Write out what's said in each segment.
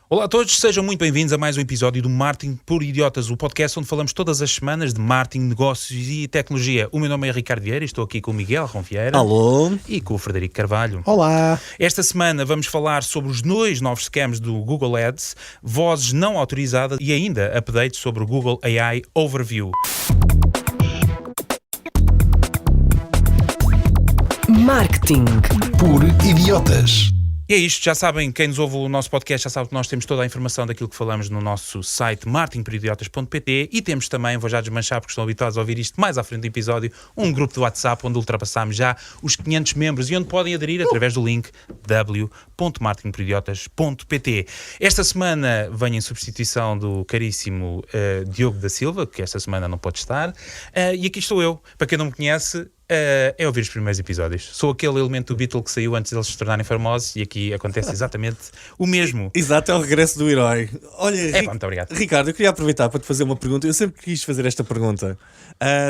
Olá a todos, sejam muito bem-vindos a mais um episódio do Marketing por Idiotas, o podcast onde falamos todas as semanas de marketing, negócios e tecnologia. O meu nome é Ricardo Vieira e estou aqui com o Miguel Ronfieira. Alô. E com o Frederico Carvalho. Olá. Esta semana vamos falar sobre os dois novos scams do Google Ads, vozes não autorizadas e ainda updates sobre o Google AI Overview. Marketing por Idiotas. E é isto, já sabem, quem nos ouve o nosso podcast já sabe que nós temos toda a informação daquilo que falamos no nosso site marketingporidiotas.pt e temos também, vou já desmanchar porque estão habituados a ouvir isto mais à frente do episódio, um grupo de WhatsApp onde ultrapassámos já os 500 membros e onde podem aderir através do link w.marketingporidiotas.pt. Esta semana venho em substituição do caríssimo Diogo da Silva, que esta semana não pode estar, e aqui estou eu. Para quem não me conhece, é ouvir os primeiros episódios. Sou aquele elemento do Beatle que saiu antes deles se tornarem famosos e aqui acontece exatamente o mesmo. Exato, é o regresso do herói. Olha, Muito obrigado. Ricardo, eu queria aproveitar para te fazer uma pergunta. Eu sempre quis fazer esta pergunta.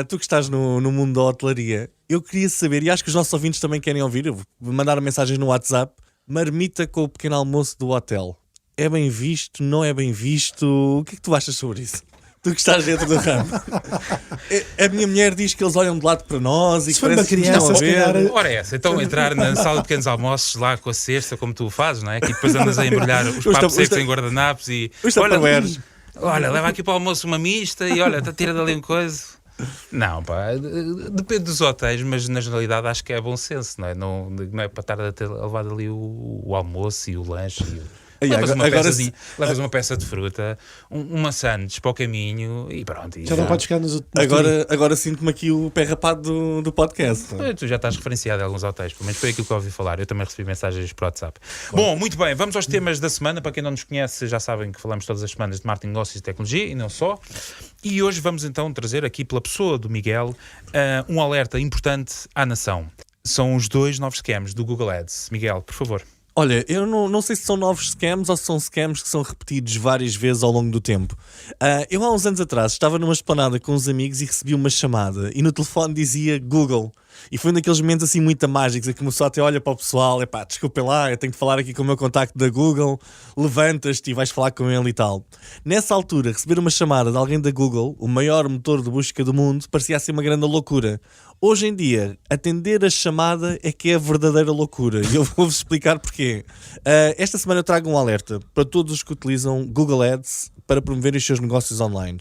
Tu que estás no mundo da hotelaria, eu queria saber, e acho que os nossos ouvintes também querem ouvir, eu vou mandar mensagens no WhatsApp, marmita com o pequeno almoço do hotel. É bem visto? Não é bem visto? O que é que tu achas sobre isso? Tu que estás dentro do ramo. A minha mulher diz que eles olham de lado para nós e que parece que estão a ver. Ora é essa, então entrar na sala de pequenos almoços lá com a cesta, como tu fazes, não é? Que depois andas a embrulhar os papos secos em guardanapos e... Olha, leva aqui para o almoço uma mista e olha, tira dali uma coisa... Não, pá, depende dos hotéis, mas na generalidade acho que é bom senso, não é? Não é para estar a ter levado ali o almoço e o lanche e levas uma peça de fruta, uma sandes para o caminho e pronto. Já não podes chegar nos agora sinto-me aqui o pé rapado do podcast. Tu já estás referenciado em alguns hotéis, pelo menos foi aquilo que eu ouvi falar. Eu também recebi mensagens por WhatsApp. Bom, muito bem, vamos aos temas da semana. Para quem não nos conhece, já sabem que falamos todas as semanas de marketing, negócios e tecnologia e não só. E hoje vamos então trazer aqui pela pessoa do Miguel um alerta importante à nação. São os dois novos scams do Google Ads. Miguel, por favor. Olha, eu não sei se são novos scams ou se são scams que são repetidos várias vezes ao longo do tempo. Eu há uns anos atrás estava numa esplanada com uns amigos e recebi uma chamada e no telefone dizia Google. E foi um daqueles momentos assim muito mágicos em que começou até olha para o pessoal, desculpem lá, eu tenho de falar aqui com o meu contacto da Google, levantas-te e vais falar com ele e tal. Nessa altura, receber uma chamada de alguém da Google, o maior motor de busca do mundo, parecia assim uma grande loucura. Hoje em dia, atender a chamada é que é a verdadeira loucura e eu vou-vos explicar porquê. Esta semana eu trago um alerta para todos os que utilizam Google Ads para promover os seus negócios online.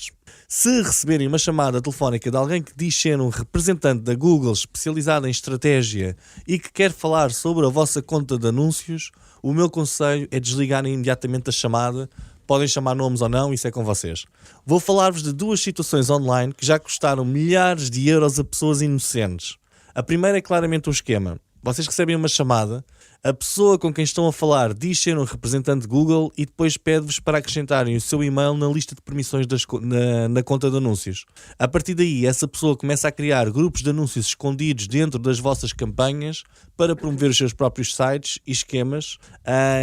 Se receberem uma chamada telefónica de alguém que diz ser um representante da Google especializado em estratégia e que quer falar sobre a vossa conta de anúncios, o meu conselho é desligarem imediatamente a chamada. Podem chamar nomes ou não, isso é com vocês. Vou falar-vos de duas situações online que já custaram milhares de euros a pessoas inocentes. A primeira é claramente um esquema. Vocês recebem uma chamada, a pessoa com quem estão a falar diz ser um representante de Google e depois pede-vos para acrescentarem o seu e-mail na lista de permissões na conta de anúncios. A partir daí, essa pessoa começa a criar grupos de anúncios escondidos dentro das vossas campanhas para promover os seus próprios sites e esquemas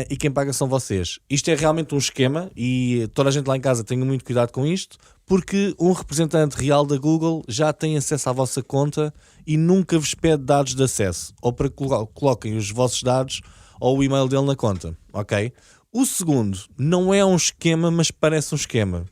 e quem paga são vocês. Isto é realmente um esquema e toda a gente lá em casa tenha muito cuidado com isto, porque um representante real da Google já tem acesso à vossa conta e nunca vos pede dados de acesso, ou para que coloquem os vossos dados ou o e-mail dele na conta, ok? O segundo não é um esquema, mas parece um esquema.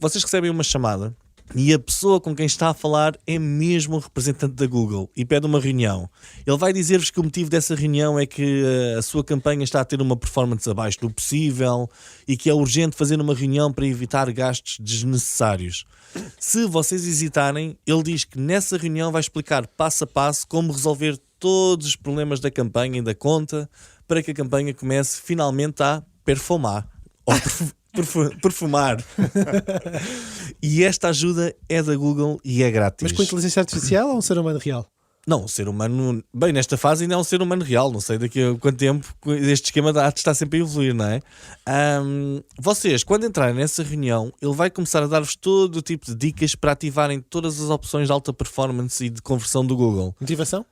Vocês recebem uma chamada e a pessoa com quem está a falar é mesmo um representante da Google e pede uma reunião. Ele vai dizer-vos que o motivo dessa reunião é que a sua campanha está a ter uma performance abaixo do possível e que é urgente fazer uma reunião para evitar gastos desnecessários. Se vocês hesitarem, ele diz que nessa reunião vai explicar passo a passo como resolver todos os problemas da campanha e da conta para que a campanha comece finalmente a perfumar. Ou perfumar. E esta ajuda é da Google e é grátis. Mas com inteligência artificial ou um ser humano real? Não, um ser humano... Bem, nesta fase ainda é um ser humano real. Não sei daqui a quanto tempo este esquema está sempre a evoluir, não é? Vocês, quando entrarem nessa reunião, ele vai começar a dar-vos todo o tipo de dicas para ativarem todas as opções de alta performance e de conversão do Google. Motivação?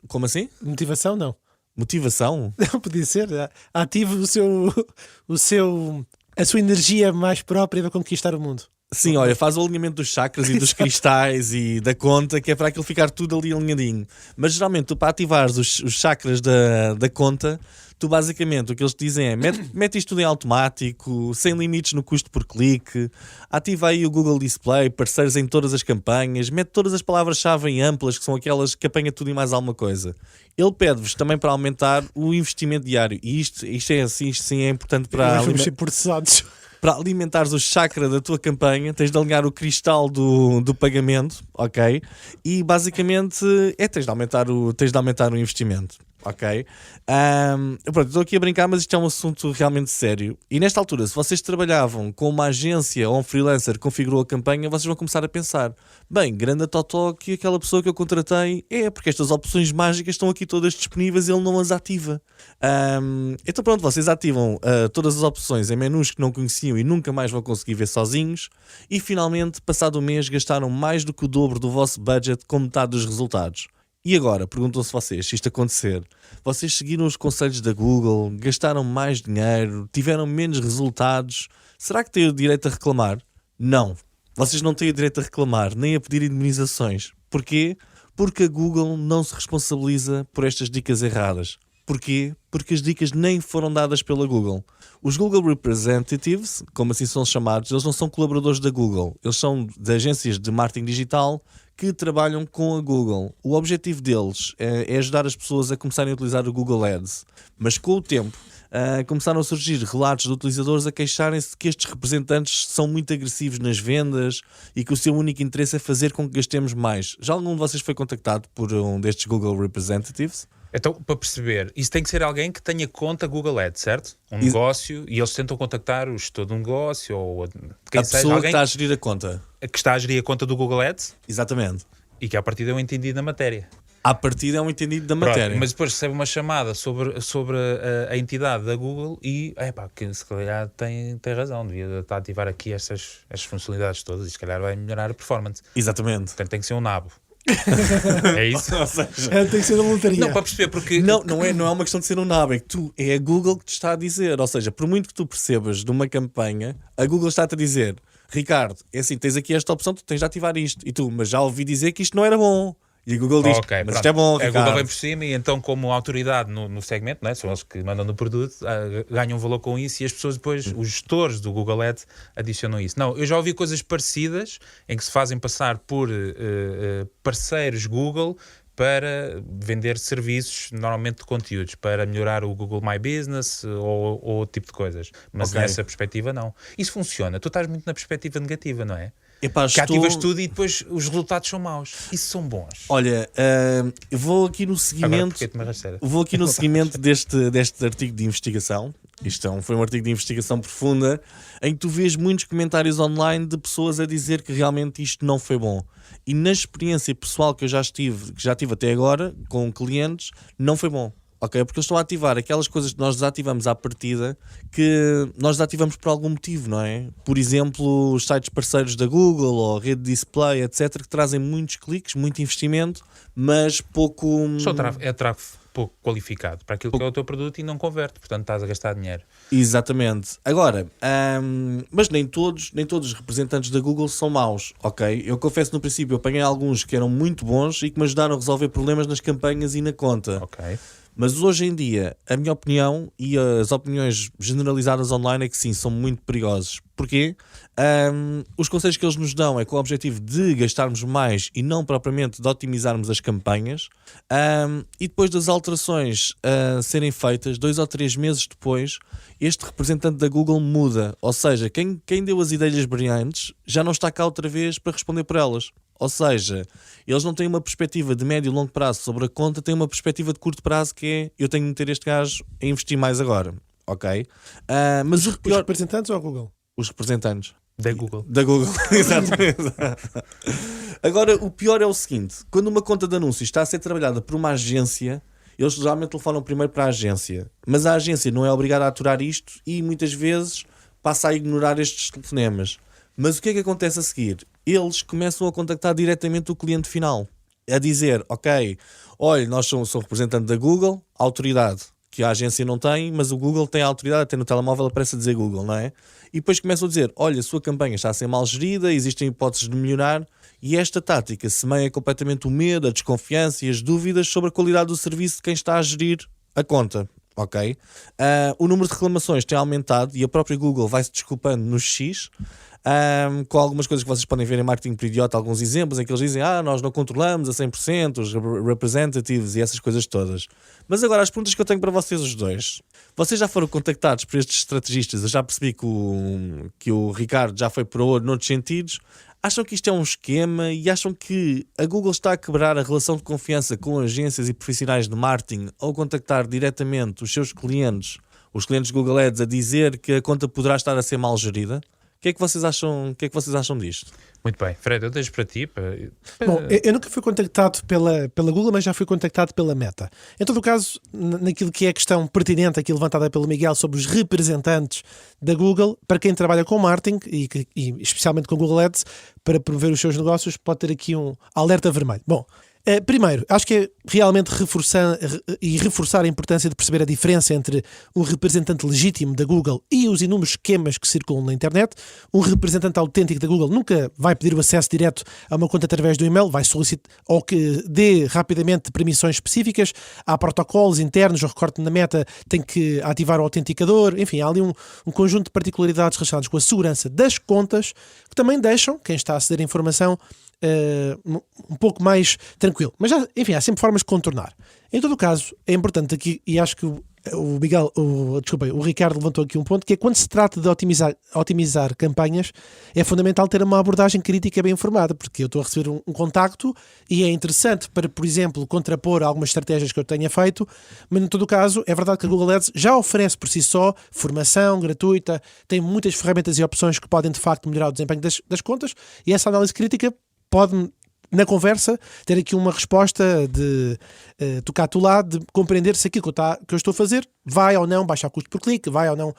Como assim? Motivação, não. Motivação? Não, podia ser. Ative a sua energia mais própria para conquistar o mundo. Sim, olha, faz o alinhamento dos chakras e dos cristais e da conta, que é para aquilo ficar tudo ali alinhadinho. Mas geralmente tu, para ativares os chakras da conta, Tu basicamente o que eles te dizem é mete isto tudo em automático, sem limites no custo por clique, ativa aí o Google Display, parceiros em todas as campanhas, mete todas as palavras-chave em amplas, que são aquelas que apanha tudo e mais alguma coisa. Ele pede-vos também para aumentar o investimento diário. E isto é assim, isto sim é importante para Nós vamos ser processados. para alimentares o chakra da tua campanha, tens de alinhar o cristal do pagamento, ok? E basicamente tens de aumentar o investimento, ok? Pronto, estou aqui a brincar, mas isto é um assunto realmente sério. E nesta altura, se vocês trabalhavam com uma agência ou um freelancer que configurou a campanha, vocês vão começar a pensar: bem, grande totó que aquela pessoa que eu contratei porque estas opções mágicas estão aqui todas disponíveis e ele não as ativa. Então pronto, vocês ativam todas as opções em menus que não conheciam e nunca mais vão conseguir ver sozinhos, e finalmente, passado um mês, gastaram mais do que o dobro do vosso budget com metade dos resultados. E agora, perguntam-se vocês, se isto acontecer, vocês seguiram os conselhos da Google, gastaram mais dinheiro, tiveram menos resultados, será que têm o direito a reclamar? Não. Vocês não têm o direito a reclamar, nem a pedir indemnizações. Porquê? Porque a Google não se responsabiliza por estas dicas erradas. Porquê? Porque as dicas nem foram dadas pela Google. Os Google Representatives, como assim são chamados, eles não são colaboradores da Google. Eles são de agências de marketing digital que trabalham com a Google. O objetivo deles é ajudar as pessoas a começarem a utilizar o Google Ads. Mas com o tempo começaram a surgir relatos de utilizadores a queixarem-se de que estes representantes são muito agressivos nas vendas e que o seu único interesse é fazer com que gastemos mais. Já algum de vocês foi contactado por um destes Google Representatives? Então, para perceber, isso tem que ser alguém que tenha conta Google Ads, certo? Um negócio, e eles tentam contactar o gestor do negócio ou quem a seja, pessoa alguém que está a gerir a conta. Que está a gerir a conta do Google Ads. Exatamente. E que à partida é um entendido na matéria. À partida é um entendido da matéria. Pronto, mas depois recebe uma chamada sobre a entidade da Google e, que se calhar tem razão, devia estar a ativar aqui estas funcionalidades todas e se calhar vai melhorar a performance. Exatamente. Portanto, tem que ser um nabo. É isso? Ou seja, Tem que ser da lotaria. Não, para perceber, porque... não é uma questão de ser um nabo, é que é a Google que te está a dizer. Ou seja, por muito que tu percebas de uma campanha, a Google está-te a dizer: Ricardo, é assim, tens aqui esta opção, tu tens de ativar isto. E tu, mas já ouvi dizer que isto não era bom. E a Google diz, Okay, mas pronto. isto é bom, A Ricardo. Google vem por cima e então, como autoridade no segmento, né, são eles que mandam no produto, ganham valor com isso e as pessoas depois, os gestores do Google Ads, adicionam isso. Não, eu já ouvi coisas parecidas em que se fazem passar por parceiros Google para vender serviços, normalmente de conteúdos, para melhorar o Google My Business ou outro tipo de coisas. Mas nessa perspectiva não. Isso funciona. Tu estás muito na perspectiva negativa, não é? Epá, que ativas tudo e depois os resultados são maus. Isso são bons. Olha, eu vou aqui no seguimento deste artigo de investigação. Isto foi um artigo de investigação profunda em que tu vês muitos comentários online de pessoas a dizer que realmente isto não foi bom. E na experiência pessoal que eu já tive até agora com clientes, não foi bom. Ok? Porque eles estão a ativar aquelas coisas que nós desativamos à partida, que nós desativamos por algum motivo, não é? Por exemplo, os sites parceiros da Google ou a rede de display, etc., que trazem muitos cliques, muito investimento, mas pouco... É tráfego pouco qualificado para aquilo que é o teu produto e não converte, portanto estás a gastar dinheiro. Exatamente. Agora, mas nem todos os representantes da Google são maus, ok? Eu confesso, no princípio eu apanhei alguns que eram muito bons e que me ajudaram a resolver problemas nas campanhas e na conta. Ok. Mas hoje em dia, a minha opinião e as opiniões generalizadas online é que sim, são muito perigosos. Porquê? Os conselhos que eles nos dão é com o objetivo de gastarmos mais e não propriamente de otimizarmos as campanhas. E depois das alterações serem feitas, 2 ou 3 meses depois, este representante da Google muda. Ou seja, quem deu as ideias brilhantes já não está cá outra vez para responder por elas. Ou seja, eles não têm uma perspectiva de médio e longo prazo sobre a conta, têm uma perspectiva de curto prazo que é: eu tenho de meter este gajo a investir mais agora, ok? Mas o pior... Os representantes ou a Google? Os representantes. Da Google. Da Google, exatamente. Agora, o pior é o seguinte: quando uma conta de anúncios está a ser trabalhada por uma agência, eles geralmente telefonam primeiro para a agência. Mas a agência não é obrigada a aturar isto e muitas vezes passa a ignorar estes telefonemas. Mas o que é que acontece a seguir? Eles começam a contactar diretamente o cliente final, a dizer: ok, olha, nós somos representante da Google, autoridade que a agência não tem, mas o Google tem a autoridade, até no telemóvel aparece a dizer Google, não é? E depois começam a dizer: olha, a sua campanha está a ser mal gerida, existem hipóteses de melhorar, e esta tática semeia completamente o medo, a desconfiança e as dúvidas sobre a qualidade do serviço de quem está a gerir a conta. ok? O número de reclamações tem aumentado e a própria Google vai-se desculpando no X, com algumas coisas que vocês podem ver em Marketing por Idiota, alguns exemplos em que eles dizem nós não controlamos a 100% os representatives e essas coisas todas. Mas agora as perguntas que eu tenho para vocês os dois: vocês já foram contactados por estes estrategistas? Eu já percebi que o Ricardo já foi por noutros sentidos. Acham que isto é um esquema e acham que a Google está a quebrar a relação de confiança com agências e profissionais de marketing ao contactar diretamente os seus clientes, os clientes de Google Ads, a dizer que a conta poderá estar a ser mal gerida? O que é que vocês acham disto? Muito bem, Fred, eu deixo para ti. Bom, eu nunca fui contactado pela Google, mas já fui contactado pela Meta. Em todo o caso, naquilo que é a questão pertinente aqui levantada pelo Miguel sobre os representantes da Google, para quem trabalha com marketing e especialmente com Google Ads, para promover os seus negócios, pode ter aqui um alerta vermelho. Bom, primeiro, acho que é realmente reforçar a importância de perceber a diferença entre um representante legítimo da Google e os inúmeros esquemas que circulam na internet. Um representante autêntico da Google nunca vai pedir o acesso direto a uma conta através do e-mail, vai solicitar ou que dê rapidamente permissões específicas. Há protocolos internos, o recorte na Meta tem que ativar o autenticador. Enfim, há ali um conjunto de particularidades relacionadas com a segurança das contas que também deixam quem está a aceder à informação um pouco mais tranquilo. Mas, enfim, há sempre formas de contornar. Em todo o caso, é importante aqui, e acho que o Ricardo levantou aqui um ponto, que é quando se trata de otimizar campanhas, é fundamental ter uma abordagem crítica bem informada, porque eu estou a receber um contacto e é interessante para, por exemplo, contrapor algumas estratégias que eu tenha feito, mas em todo o caso, é verdade que a Google Ads já oferece por si só formação gratuita, tem muitas ferramentas e opções que podem de facto melhorar o desempenho das contas, e essa análise crítica pode, na conversa, ter aqui uma resposta de tocar tu lá, de compreender se aquilo que eu estou a fazer vai ou não baixar o custo por clique, vai ou não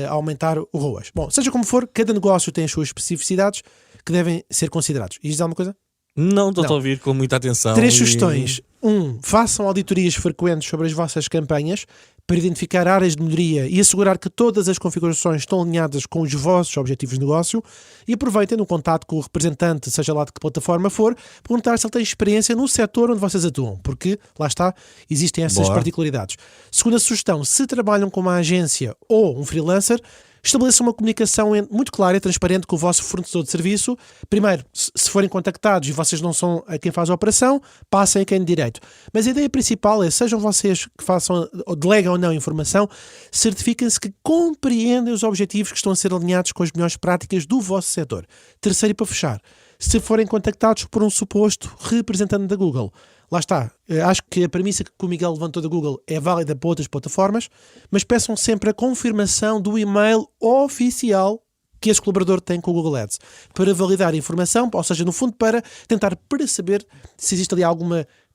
aumentar o ROAS. Bom, seja como for, cada negócio tem as suas especificidades que devem ser considerados. E diz alguma coisa? Não, estou a ouvir com muita atenção. 3 sugestões. 1. Façam auditorias frequentes sobre as vossas campanhas para identificar áreas de melhoria e assegurar que todas as configurações estão alinhadas com os vossos objetivos de negócio, e aproveitem no contato com o representante, seja lá de que plataforma for, perguntar se ele tem experiência no setor onde vocês atuam, porque, lá está, existem essas particularidades. Segunda sugestão: se trabalham com uma agência ou um freelancer, estabeleçam uma comunicação muito clara e transparente com o vosso fornecedor de serviço. Primeiro, se forem contactados e vocês não são a quem faz a operação, passem a quem de direito. Mas a ideia principal é, sejam vocês que façam ou delegam ou não informação, certifiquem-se que compreendem os objetivos que estão a ser alinhados com as melhores práticas do vosso setor. Terceiro, e para fechar, se forem contactados por um suposto representante da Google, lá está, acho que a premissa que o Miguel levantou da Google é válida para outras plataformas, mas peçam sempre a confirmação do e-mail oficial que esse colaborador tem com o Google Ads, para validar a informação, ou seja, no fundo, para tentar perceber se existe ali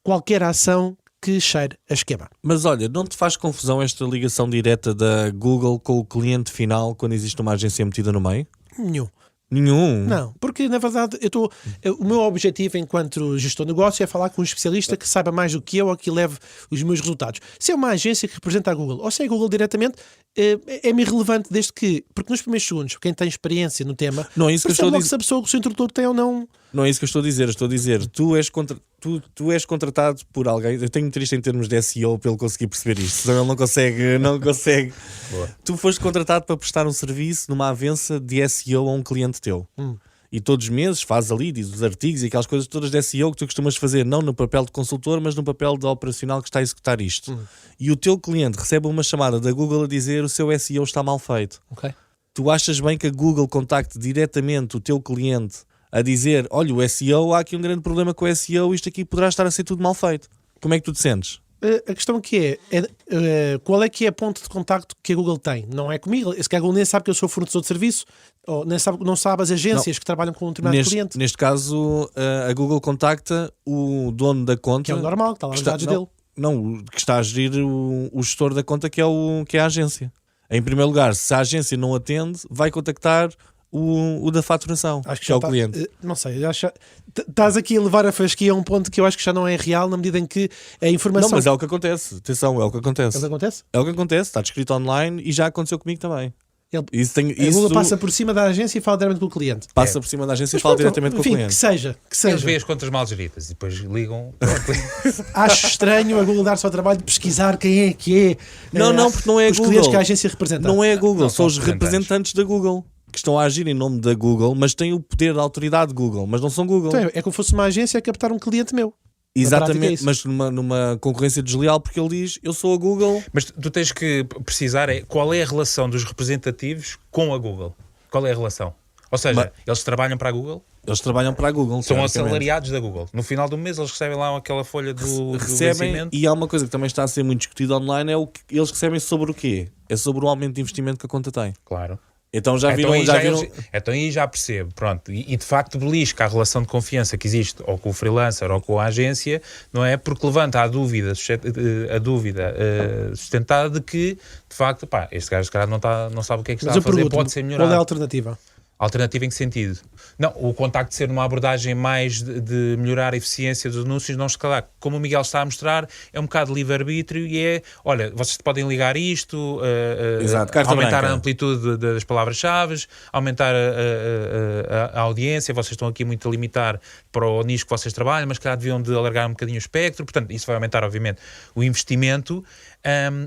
qualquer ação que cheire a esquema. Mas olha, não te faz confusão esta ligação direta da Google com o cliente final quando existe uma agência metida no meio? Nenhum? Não, porque na verdade o meu objetivo enquanto gestor de negócio é falar com um especialista que saiba mais do que eu ou que leve os meus resultados. Se é uma agência que representa a Google ou se é a Google diretamente, é-me irrelevante, desde que, porque nos primeiros segundos, quem tem experiência no tema, não é isso que eu estou a dizer. Se a pessoa, o seu introdutor tem ou não. Não é isso que eu estou a dizer, tu és contratado por alguém. Eu tenho triste em termos de SEO para ele conseguir perceber isto, senão ele não consegue. Tu foste contratado para prestar um serviço numa avança de SEO a um cliente teu. E todos os meses fazes ali, diz os artigos e aquelas coisas todas de SEO que tu costumas fazer, não no papel de consultor, mas no papel de operacional que está a executar isto. E o teu cliente recebe uma chamada da Google a dizer: o seu SEO está mal feito. Tu achas bem que a Google contacte diretamente o teu cliente a dizer: olha, o SEO, há aqui um grande problema com o SEO, isto aqui poderá estar a ser tudo mal feito? Como é que tu te sentes? A questão que é qual é que é a ponto de contacto que a Google tem? Não é comigo. Se a Google nem sabe que eu sou fornecedor de serviço, ou não sabe as agências que trabalham com um determinado cliente. Neste caso, a Google contacta o dono da conta. Que é o normal, que está lá os dados dele. Não, que está a gerir o gestor da conta, que é a agência. Em primeiro lugar, se a agência não atende, vai contactar o da faturação, acho que é o cliente. Não sei, estás aqui a levar a fasquia a um ponto que eu acho que já não é real, na medida em que a informação... Não, mas é o que acontece. Atenção, é o que acontece. É o que acontece? É o que acontece, está descrito online e já aconteceu comigo também. A Google passa por cima da agência e fala diretamente com o cliente. Passa por cima da agência e fala diretamente com o cliente. Que seja. Eles veem as contas mal geridas e depois ligam. Acho estranho a Google dar-se ao trabalho de pesquisar quem é que é. Não, porque não é a os Google. clientes que a agência representa. Não é a Google, Não, são os representantes da Google que estão a agir em nome da Google, mas têm o poder da autoridade Google, mas não são Google. Então, é como se fosse uma agência a captar um cliente meu. Exatamente, mas numa concorrência desleal, porque ele diz, eu sou a Google. Mas tu tens que precisar qual é a relação dos representativos com a Google. Qual é a relação? Ou seja, eles trabalham para a Google? Eles trabalham para a Google. São assalariados da Google. No final do mês eles recebem lá aquela folha do recebem, e há uma coisa que também está a ser muito discutida online, é o que eles recebem sobre o quê? É sobre o aumento de investimento que a conta tem. Claro. Então já viram... Então aí já percebo, pronto, e de facto belisca a relação de confiança que existe ou com o freelancer ou com a agência, não é? Porque levanta a dúvida sustentada de que, de facto, este gajo não sabe o que é que está a fazer, pode ser melhorado. Qual é a alternativa? Alternativa em que sentido? Não, o contacto ser numa abordagem mais de melhorar a eficiência dos anúncios, não escalar. Como o Miguel está a mostrar, é um bocado de livre-arbítrio e é, olha, vocês podem ligar isto, aumentar a amplitude das palavras-chave, aumentar a audiência, vocês estão aqui muito a limitar para o nicho que vocês trabalham, mas calhar deviam de alargar um bocadinho o espectro, portanto, isso vai aumentar, obviamente, o investimento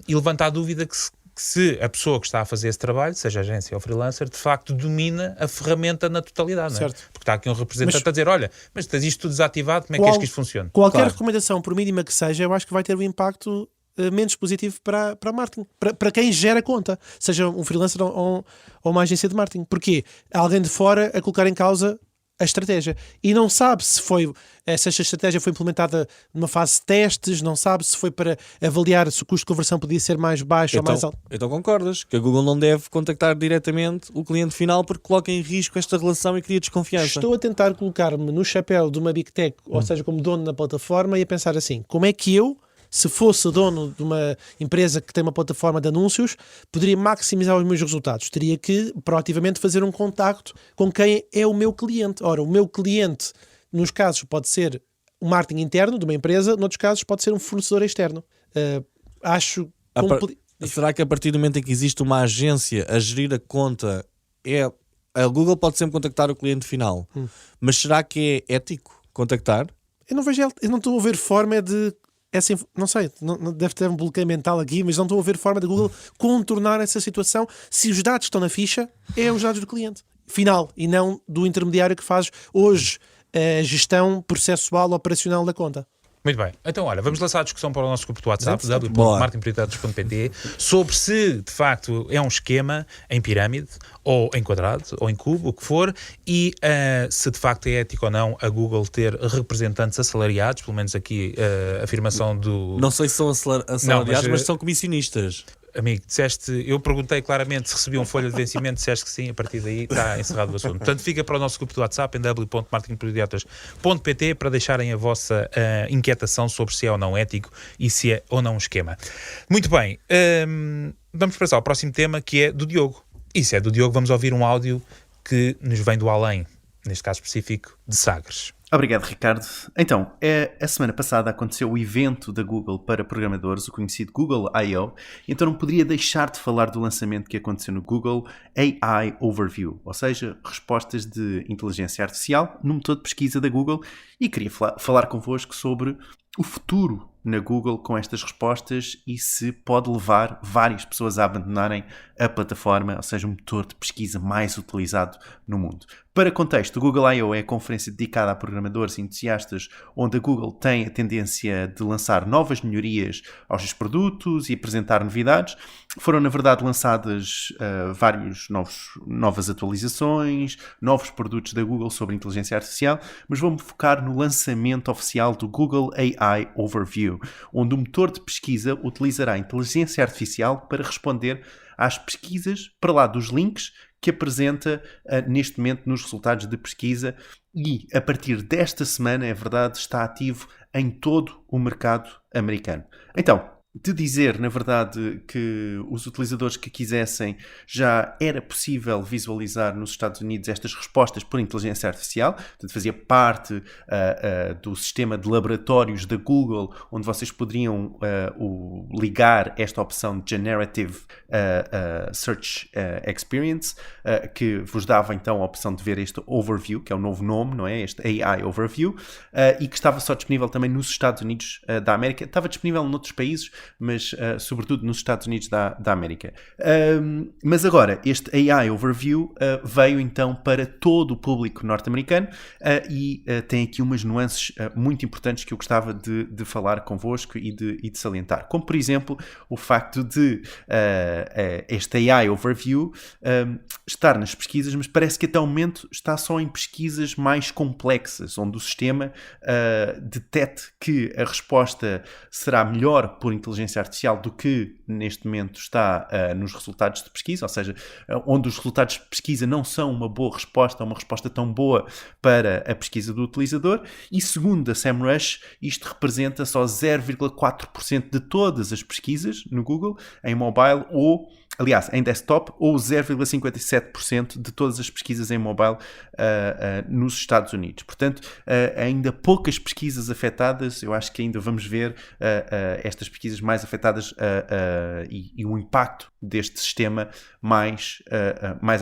e levantar a dúvida que se a pessoa que está a fazer esse trabalho, seja agência ou freelancer, de facto domina a ferramenta na totalidade, não é? Certo. Porque está aqui um representante a dizer, olha, mas tens isto tudo desativado, como é que queres que isto funcione? Qualquer recomendação, por mínima que seja, eu acho que vai ter um impacto menos positivo para marketing, para quem gera conta, seja um freelancer ou uma agência de marketing. Porquê? Há alguém de fora a colocar em causa a estratégia. E não sabe se esta estratégia foi implementada numa fase de testes, não sabe se foi para avaliar se o custo de conversão podia ser mais baixo ou mais alto. Então concordas que a Google não deve contactar diretamente o cliente final porque coloca em risco esta relação e cria desconfiança? Estou a tentar colocar-me no chapéu de uma Big Tech, ou seja, como dono da plataforma, e a pensar assim, como é que eu, se fosse dono de uma empresa que tem uma plataforma de anúncios, poderia maximizar os meus resultados? Teria que proativamente fazer um contacto com quem é o meu cliente. Ora, o meu cliente, nos casos, pode ser um marketing interno de uma empresa, noutros casos pode ser um fornecedor externo. Será que a partir do momento em que existe uma agência a gerir a conta, a Google pode sempre contactar o cliente final, mas será que é ético contactar? Eu não estou a ver forma de... não sei, não deve ter um bloqueio mental aqui, mas não estou a ver forma da Google contornar essa situação se os dados que estão na ficha é os dados do cliente final e não do intermediário que faz hoje a gestão processual operacional da conta. Muito bem, então olha, vamos lançar a discussão para o nosso grupo do WhatsApp, www.marketingprioritários.pt, sobre se de facto é um esquema em pirâmide, ou em quadrado, ou em cubo, o que for, e se de facto é ético ou não a Google ter representantes assalariados, pelo menos aqui a afirmação do... Não sei se são assalariados, mas são comissionistas. Amigo, eu perguntei claramente se recebiam folha de vencimento, disseste que sim, a partir daí está encerrado o assunto. Portanto, fica para o nosso grupo do WhatsApp em www.marketingprioritários.pt para deixarem a vossa inquietação sobre se é ou não ético e se é ou não um esquema. Muito bem, vamos passar ao próximo tema, que é do Diogo. E se é do Diogo, vamos ouvir um áudio que nos vem do além, neste caso específico, de Sagres. Obrigado, Ricardo. Então, a semana passada aconteceu o evento da Google para programadores, o conhecido Google I.O., então não poderia deixar de falar do lançamento que aconteceu no Google AI Overview, ou seja, respostas de inteligência artificial no motor de pesquisa da Google, e queria falar convosco sobre o futuro na Google com estas respostas e se pode levar várias pessoas a abandonarem a plataforma, ou seja, o motor de pesquisa mais utilizado no mundo. Para contexto, o Google I.O. é a conferência dedicada a programadores e entusiastas onde a Google tem a tendência de lançar novas melhorias aos seus produtos e apresentar novidades. Foram, na verdade, lançadas novas atualizações, novos produtos da Google sobre inteligência artificial, mas vou-me focar no lançamento oficial do Google AI Overview, onde o motor de pesquisa utilizará a inteligência artificial para responder às pesquisas para lá dos links que apresenta neste momento nos resultados de pesquisa e, a partir desta semana, é verdade, está ativo em todo o mercado americano. Então, de dizer, na verdade, que os utilizadores que quisessem já era possível visualizar nos Estados Unidos estas respostas por inteligência artificial, portanto fazia parte do sistema de laboratórios da Google, onde vocês poderiam ligar esta opção de Generative Search Experience, que vos dava então a opção de ver este Overview, que é o novo nome, não é? Este AI Overview, e que estava só disponível também nos Estados Unidos da América. Estava disponível noutros países, mas sobretudo nos Estados Unidos da América. Mas agora, este AI Overview veio então para todo o público norte-americano e tem aqui umas nuances muito importantes que eu gostava de falar convosco e de salientar. Como, por exemplo, o facto de este AI Overview estar nas pesquisas, mas parece que até o momento está só em pesquisas mais complexas, onde o sistema detecte que a resposta será melhor por inteligência artificial do que neste momento está nos resultados de pesquisa, ou seja, onde os resultados de pesquisa não são uma boa resposta, uma resposta tão boa para a pesquisa do utilizador, e segundo a SEMrush, isto representa só 0,4% de todas as pesquisas no Google, em mobile ou, aliás, em desktop, ou 0,57% de todas as pesquisas em mobile nos Estados Unidos. Portanto, ainda poucas pesquisas afetadas, eu acho que ainda vamos ver estas pesquisas mais afetadas e o impacto deste sistema mais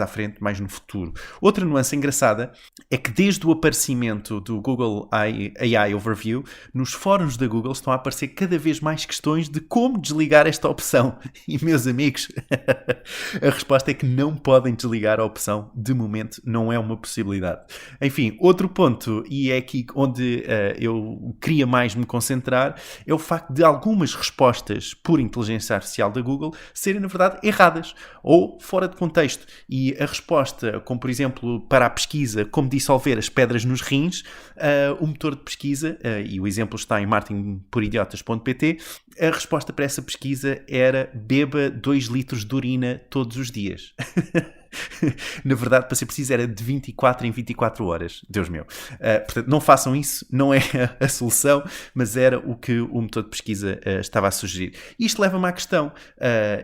à frente, mais no futuro. Outra nuance engraçada é que desde o aparecimento do Google AI Overview, nos fóruns da Google estão a aparecer cada vez mais questões de como desligar esta opção. E, meus amigos, a resposta é que não podem desligar a opção. De momento, não é uma possibilidade. Enfim, outro ponto, e é aqui onde eu queria mais me concentrar, é o facto de algumas respostas por inteligência artificial da Google serem, na verdade, erradas ou fora de contexto. E a resposta, como por exemplo para a pesquisa, como dissolver as pedras nos rins, o motor de pesquisa, e o exemplo está em marketingporidiotas.pt, a resposta para essa pesquisa era: beba 2 litros de urina todos os dias. Na verdade, para ser preciso, era de 24 em 24 horas. Deus meu. Portanto, não façam isso, não é a solução, mas era o que o motor de pesquisa estava a sugerir. Isto leva-me à questão,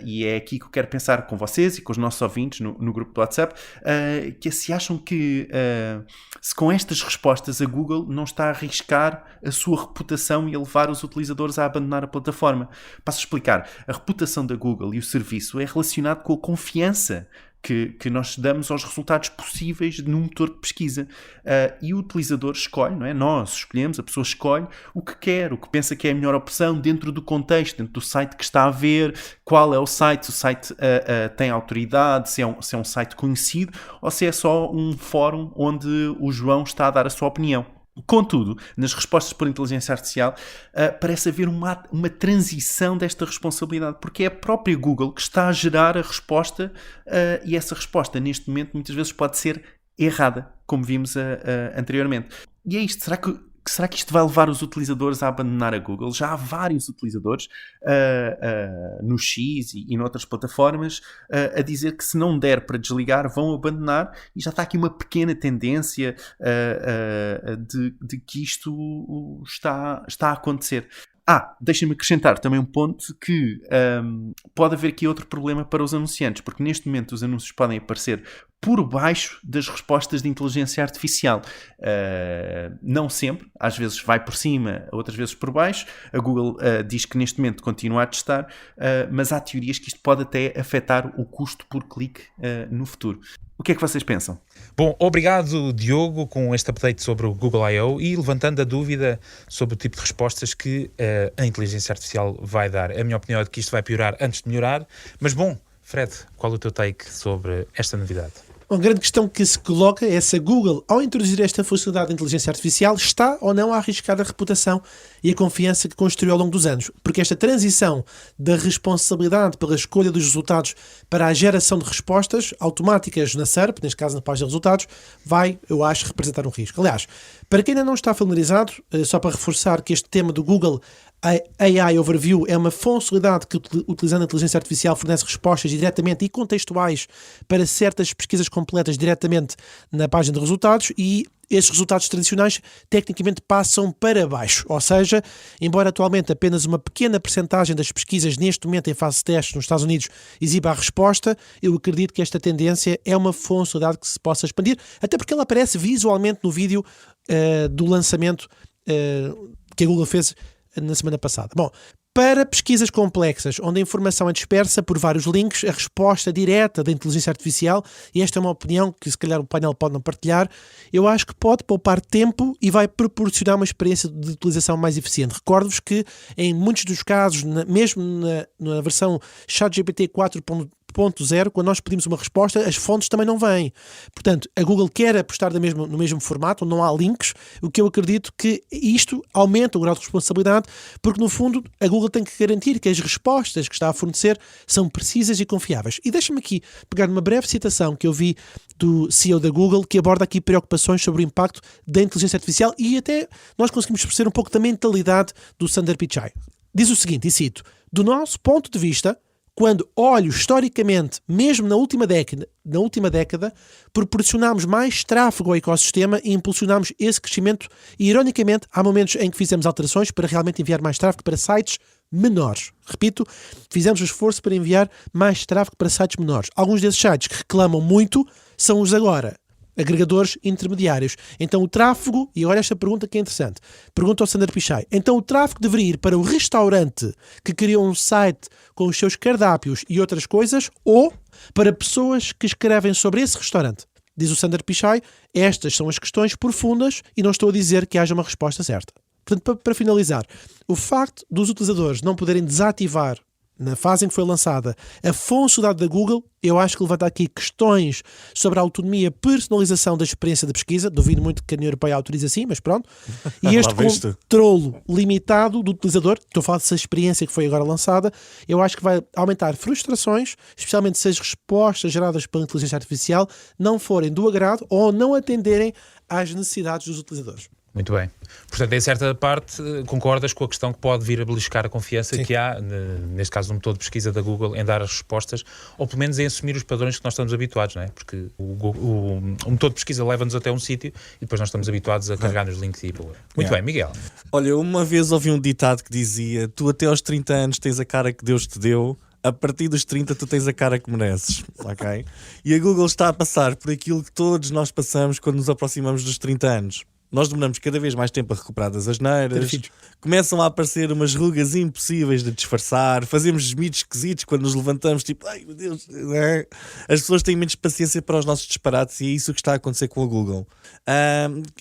e é aqui que eu quero pensar com vocês e com os nossos ouvintes no grupo do WhatsApp, que se acham que se com estas respostas a Google não está a arriscar a sua reputação e a levar os utilizadores a abandonar a plataforma. Passo a explicar. A reputação da Google e o serviço é relacionado com a confiança que nós damos aos resultados possíveis num motor de pesquisa. E o utilizador escolhe, não é? Nós escolhemos, a pessoa escolhe o que quer, o que pensa que é a melhor opção dentro do contexto, dentro do site que está a ver, qual é o site, se o site tem autoridade, se é um site conhecido ou se é só um fórum onde o João está a dar a sua opinião. Contudo, nas respostas por inteligência artificial, parece haver uma transição desta responsabilidade, porque é a própria Google que está a gerar a resposta e essa resposta, neste momento, muitas vezes pode ser errada, como vimos anteriormente. E é isto, será que isto vai levar os utilizadores a abandonar a Google? Já há vários utilizadores no X e noutras plataformas a dizer que se não der para desligar vão abandonar, e já está aqui uma pequena tendência de que isto está a acontecer. Deixem-me acrescentar também um ponto que pode haver aqui outro problema para os anunciantes, porque neste momento os anúncios podem aparecer por baixo das respostas de inteligência artificial. Não sempre, às vezes vai por cima, outras vezes por baixo. A Google diz que neste momento continua a testar, mas há teorias que isto pode até afetar o custo por clique no futuro. O que é que vocês pensam? Bom, obrigado, Diogo, com este update sobre o Google I.O. e levantando a dúvida sobre o tipo de respostas que a inteligência artificial vai dar. A minha opinião é de que isto vai piorar antes de melhorar, mas bom, Fred, qual é o teu take sobre esta novidade? Uma grande questão que se coloca é se a Google, ao introduzir esta funcionalidade de inteligência artificial, está ou não a arriscar a reputação e a confiança que construiu ao longo dos anos. Porque esta transição da responsabilidade pela escolha dos resultados para a geração de respostas automáticas na SERP, neste caso na página de resultados, vai, eu acho, representar um risco. Aliás, para quem ainda não está familiarizado, só para reforçar que este tema do Google AI Overview é uma funcionalidade que, utilizando a inteligência artificial, fornece respostas diretamente e contextuais para certas pesquisas completas diretamente na página de resultados, e esses resultados tradicionais tecnicamente passam para baixo. Ou seja, embora atualmente apenas uma pequena percentagem das pesquisas neste momento em fase de testes nos Estados Unidos exiba a resposta, eu acredito que esta tendência é uma funcionalidade que se possa expandir, até porque ela aparece visualmente no vídeo do lançamento que a Google fez na semana passada. Bom, para pesquisas complexas, onde a informação é dispersa por vários links, a resposta direta da inteligência artificial, e esta é uma opinião que se calhar o painel pode não partilhar, eu acho que pode poupar tempo e vai proporcionar uma experiência de utilização mais eficiente. Recordo-vos que em muitos dos casos, mesmo na versão ChatGPT 4.0, quando nós pedimos uma resposta, as fontes também não vêm. Portanto, a Google quer apostar no mesmo formato, onde não há links, o que eu acredito que isto aumenta o grau de responsabilidade, porque no fundo a Google tem que garantir que as respostas que está a fornecer são precisas e confiáveis. E deixa-me aqui pegar uma breve citação que eu vi do CEO da Google, que aborda aqui preocupações sobre o impacto da inteligência artificial e até nós conseguimos perceber um pouco da mentalidade do Sundar Pichai. Diz o seguinte, e cito: do nosso ponto de vista, quando olho historicamente, mesmo na última década, proporcionámos mais tráfego ao ecossistema e impulsionámos esse crescimento e, ironicamente, há momentos em que fizemos alterações para realmente enviar mais tráfego para sites menores. Repito, fizemos o esforço para enviar mais tráfego para sites menores. Alguns desses sites que reclamam muito são os agora agregadores intermediários. Então o tráfego, e olha esta pergunta que é interessante, pergunta ao Sundar Pichai, então o tráfego deveria ir para o restaurante que criou um site com os seus cardápios e outras coisas, ou para pessoas que escrevem sobre esse restaurante? Diz o Sundar Pichai, estas são as questões profundas e não estou a dizer que haja uma resposta certa. Portanto, para finalizar, o facto dos utilizadores não poderem desativar na fase em que foi lançada a funcionalidade da Google, eu acho que levanta aqui questões sobre a autonomia e personalização da experiência de pesquisa. Duvido muito que a União Europeia autorize assim, mas pronto. E este controlo limitado do utilizador, estou a falar dessa experiência que foi agora lançada, eu acho que vai aumentar frustrações, especialmente se as respostas geradas pela inteligência artificial não forem do agrado ou não atenderem às necessidades dos utilizadores. Muito bem. Portanto, em certa parte, concordas com a questão que pode vir a beliscar a confiança Sim. que há, neste caso, no motor de pesquisa da Google, em dar as respostas, ou pelo menos em assumir os padrões que nós estamos habituados, não é? Porque o motor de pesquisa leva-nos até um sítio e depois nós estamos habituados a carregar nos links e pula. Muito bem, Miguel. Olha, uma vez ouvi um ditado que dizia: tu até aos 30 anos tens a cara que Deus te deu, a partir dos 30 tu tens a cara que mereces, ok? E a Google está a passar por aquilo que todos nós passamos quando nos aproximamos dos 30 anos. Nós demoramos cada vez mais tempo a recuperar das asneiras, começam a aparecer umas rugas impossíveis de disfarçar, fazemos gemidos esquisitos quando nos levantamos, tipo, ai meu Deus, as pessoas têm menos paciência para os nossos disparates e é isso que está a acontecer com a Google.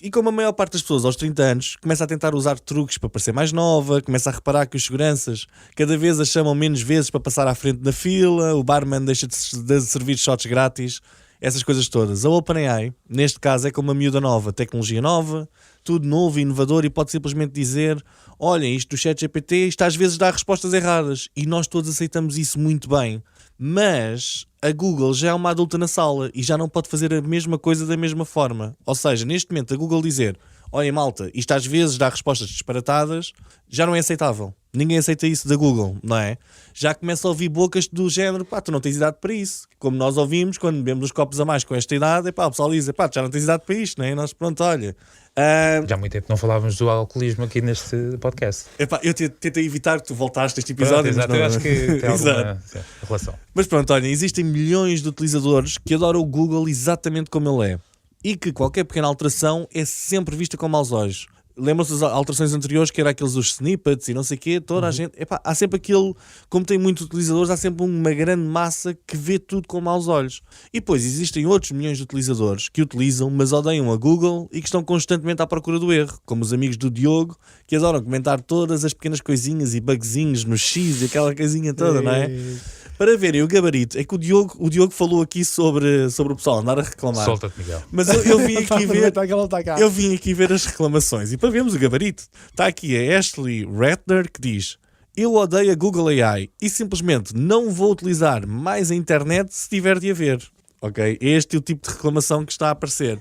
E como a maior parte das pessoas aos 30 anos começa a tentar usar truques para parecer mais nova, começa a reparar que os seguranças cada vez a chamam menos vezes para passar à frente na fila, o barman deixa de servir shots grátis, essas coisas todas. A OpenAI, neste caso, é como uma miúda nova, tecnologia nova, tudo novo e inovador, e pode simplesmente dizer: olhem, isto do ChatGPT, isto às vezes dá respostas erradas, e nós todos aceitamos isso muito bem. Mas a Google já é uma adulta na sala e já não pode fazer a mesma coisa da mesma forma. Ou seja, neste momento a Google dizer: olhem malta, isto às vezes dá respostas disparatadas, já não é aceitável. Ninguém aceita isso da Google, não é? Já começa a ouvir bocas do género: pá, tu não tens idade para isso. Como nós ouvimos quando bebemos uns copos a mais com esta idade, pá, o pessoal diz: pá, tu já não tens idade para isto, não é? E nós, pronto, olha. Já há muito tempo não falávamos do alcoolismo aqui neste podcast. Epá, eu tentei evitar que tu voltaste a este episódio. Exato, eu acho que tem alguma relação. Mas pronto, olha, existem milhões de utilizadores que adoram o Google exatamente como ele é. E que qualquer pequena alteração é sempre vista com maus olhos. Lembram-se das alterações anteriores, que era aqueles dos snippets e não sei o quê, toda a gente... Epá, há sempre aquele... Como tem muitos utilizadores, há sempre uma grande massa que vê tudo com maus olhos. E depois existem outros milhões de utilizadores que utilizam, mas odeiam a Google e que estão constantemente à procura do erro, como os amigos do Diogo, que adoram comentar todas as pequenas coisinhas e bugzinhos no X e aquela coisinha toda, não é? Para verem o gabarito, é que o Diogo falou aqui sobre o pessoal andar a reclamar. Solta-te, Miguel. Mas eu vim aqui ver. Eu vim aqui ver as reclamações e para vermos o gabarito, está aqui a Ashley Ratner que diz: eu odeio a Google AI e simplesmente não vou utilizar mais a internet se tiver de haver. Ok? Este é o tipo de reclamação que está a aparecer.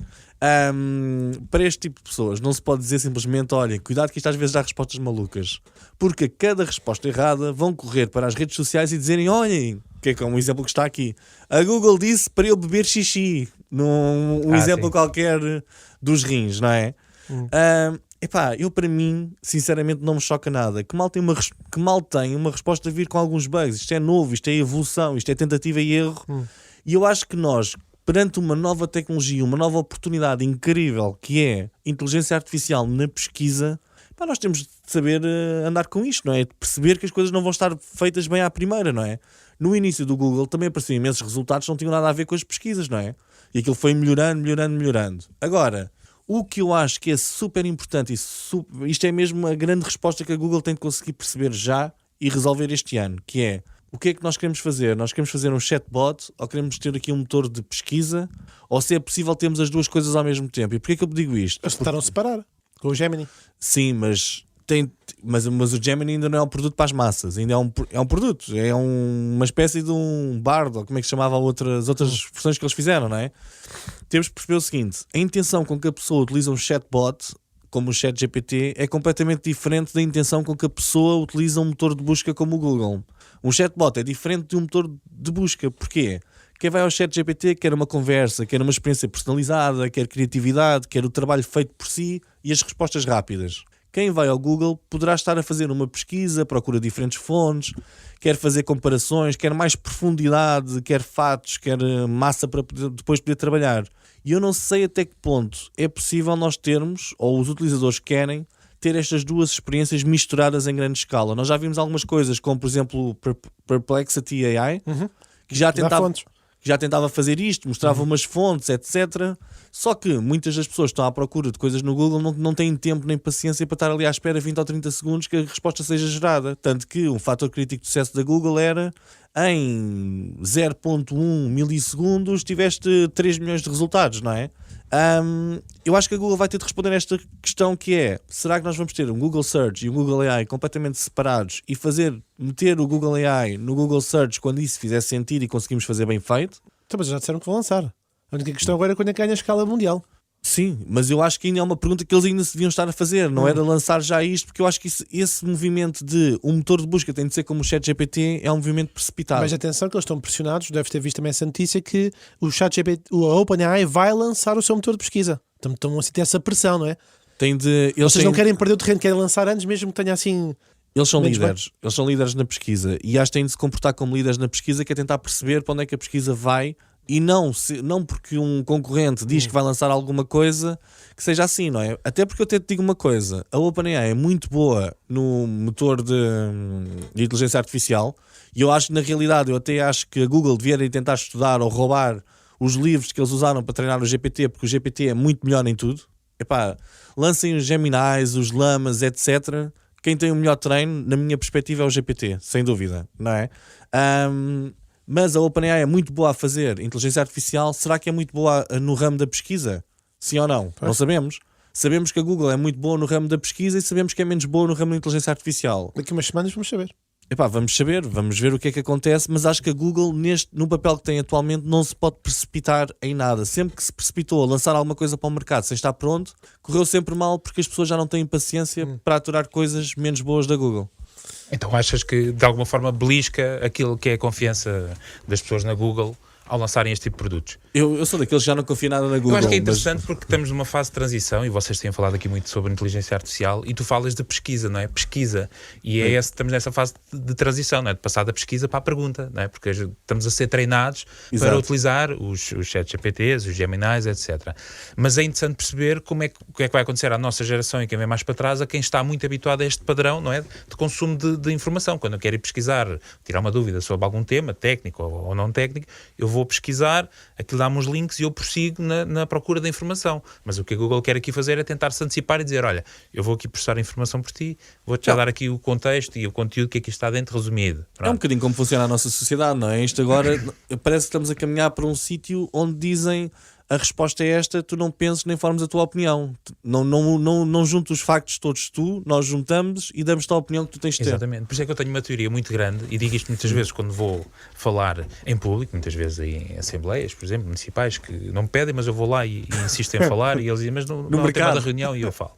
Para este tipo de pessoas não se pode dizer simplesmente: olhem, cuidado que isto às vezes dá respostas malucas, porque a cada resposta errada vão correr para as redes sociais e dizerem: olhem, que é um exemplo que está aqui, a Google disse para eu beber xixi num exemplo qualquer dos rins, não é? Eu para mim, sinceramente, não me choca nada. Que mal tem uma resposta a vir com alguns bugs. Isto é novo, isto é evolução, isto é tentativa e erro. E eu acho que nós, perante uma nova tecnologia, uma nova oportunidade incrível que é inteligência artificial na pesquisa, nós temos de saber andar com isto, não é? De perceber que as coisas não vão estar feitas bem à primeira, não é? No início do Google também apareciam imensos resultados que não tinham nada a ver com as pesquisas, não é? E aquilo foi melhorando. Agora, o que eu acho que é super importante, isto é mesmo a grande resposta que a Google tem de conseguir perceber já e resolver este ano, que é, o que é que nós queremos fazer? Nós queremos fazer um chatbot, ou queremos ter aqui um motor de pesquisa, ou se é possível termos as duas coisas ao mesmo tempo. E porquê que eu digo isto? Eles tentaram separar com o Gemini. Sim, mas o Gemini ainda não é um produto para as massas, ainda é um produto, é uma espécie de um Bard, ou como é que se chamava outras versões que eles fizeram, não é? Temos que perceber o seguinte: a intenção com que a pessoa utiliza um chatbot, como o ChatGPT, é completamente diferente da intenção com que a pessoa utiliza um motor de busca como o Google. Um chatbot é diferente de um motor de busca. Porquê? Quem vai ao ChatGPT quer uma conversa, quer uma experiência personalizada, quer criatividade, quer o trabalho feito por si e as respostas rápidas. Quem vai ao Google poderá estar a fazer uma pesquisa, procura diferentes fontes, quer fazer comparações, quer mais profundidade, quer fatos, quer massa para depois poder trabalhar. E eu não sei até que ponto é possível nós termos, ou os utilizadores querem, ter estas duas experiências misturadas em grande escala. Nós já vimos algumas coisas, como por exemplo Perplexity AI, que já tentava fazer isto, mostrava umas fontes, etc. Só que muitas das pessoas que estão à procura de coisas no Google não têm tempo nem paciência para estar ali à espera 20 ou 30 segundos que a resposta seja gerada. Tanto que um fator crítico de sucesso da Google era, em 0.1 milissegundos tiveste 3 milhões de resultados, não é? Eu acho que a Google vai ter de responder a esta questão, que é: será que nós vamos ter um Google Search e um Google AI completamente separados e meter o Google AI no Google Search quando isso fizer sentido e conseguimos fazer bem feito? Então, mas já disseram que vão lançar. A única questão agora é quando é que ganha a escala mundial. Sim, mas eu acho que ainda é uma pergunta que eles ainda se deviam estar a fazer. Não era lançar já isto, porque eu acho que esse movimento de um motor de busca tem de ser como o ChatGPT é um movimento precipitado. Mas atenção que eles estão pressionados, deves ter visto também essa notícia, que o ChatGPT, a OpenAI vai lançar o seu motor de pesquisa. Estão a sentir essa pressão, não é? Vocês não querem perder o terreno, querem lançar antes, mesmo que tenha assim... Eles são líderes na pesquisa, e acho que têm de se comportar como líderes na pesquisa, que é tentar perceber para onde é que a pesquisa vai. E não porque um concorrente diz que vai lançar alguma coisa que seja assim, não é? Até porque eu até te digo uma coisa: a OpenAI é muito boa no motor de inteligência artificial, e eu acho que na realidade, eu até acho que a Google devia tentar estudar ou roubar os livros que eles usaram para treinar o GPT, porque o GPT é muito melhor em tudo. Lancem os Geminis, os Lamas, etc. Quem tem o melhor treino, na minha perspectiva, é o GPT, sem dúvida, não é? Mas a OpenAI é muito boa a fazer inteligência artificial. Será que é muito boa no ramo da pesquisa? Sim ou não? Não sabemos. Sabemos que a Google é muito boa no ramo da pesquisa e sabemos que é menos boa no ramo da inteligência artificial. Daqui a umas semanas vamos saber. Vamos saber, vamos ver o que é que acontece, mas acho que a Google, no papel que tem atualmente, não se pode precipitar em nada. Sempre que se precipitou a lançar alguma coisa para o mercado sem estar pronto, correu sempre mal, porque as pessoas já não têm paciência para aturar coisas menos boas da Google. Então achas que de alguma forma belisca aquilo que é a confiança das pessoas na Google ao lançarem este tipo de produtos? Eu sou daqueles que já não confio nada na Google. Eu acho que é interessante porque estamos numa fase de transição, e vocês têm falado aqui muito sobre inteligência artificial, e tu falas de pesquisa, não é? Pesquisa. E estamos nessa fase de transição, não é? De passar da pesquisa para a pergunta, não é? Porque estamos a ser treinados para utilizar os ChatGPTs, os Geminis, etc. Mas é interessante perceber o que é que vai acontecer à nossa geração e quem vem mais para trás, a quem está muito habituado a este padrão, não é? De consumo de informação. Quando eu quero ir pesquisar, tirar uma dúvida sobre algum tema, técnico ou não técnico, eu vou pesquisar, aquilo dá-me uns links e eu prossigo na procura da informação. Mas o que a Google quer aqui fazer é tentar se antecipar e dizer: olha, eu vou aqui processar a informação por ti, vou-te já dar aqui o contexto e o conteúdo que aqui está dentro resumido. Pronto. É um bocadinho como funciona a nossa sociedade, não é? Isto agora parece que estamos a caminhar para um sítio onde dizem: a resposta é esta, tu não penses nem formes a tua opinião. Não junto os factos todos nós juntamos e damos-te a opinião que tu tens de ter. Exatamente. Por isso é que eu tenho uma teoria muito grande, e digo isto muitas vezes quando vou falar em público, muitas vezes em assembleias, por exemplo, municipais, que não me pedem, mas eu vou lá e insisto em falar, e eles dizem: mas não tem nada reunião, e eu falo.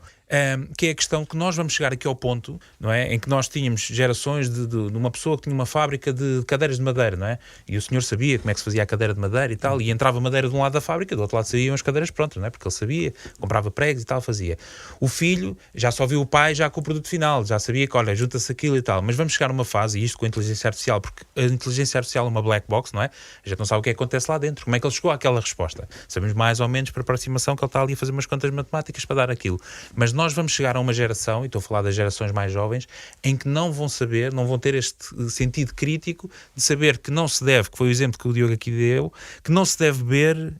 que é a questão que nós vamos chegar aqui ao ponto, não é? Em que nós tínhamos gerações de uma pessoa que tinha uma fábrica de cadeiras de madeira, não é? E o senhor sabia como é que se fazia a cadeira de madeira e tal, e entrava madeira de um lado da fábrica, do outro lado saíam as cadeiras prontas, não é? Porque ele sabia, comprava pregos e tal, fazia. O filho já só viu o pai já com o produto final, já sabia que, olha, junta-se aquilo e tal, mas vamos chegar a uma fase, e isto com a inteligência artificial, porque a inteligência artificial é uma black box, não é? A gente não sabe o que é que acontece lá dentro, como é que ele chegou àquela resposta. Sabemos mais ou menos por aproximação que ele está ali a fazer umas contas matemáticas para dar aquilo. Mas nós vamos chegar a uma geração, e estou a falar das gerações mais jovens, em que não vão saber, não vão ter este sentido crítico de saber que não se deve, que foi o exemplo que o Diogo aqui deu, que não se deve beber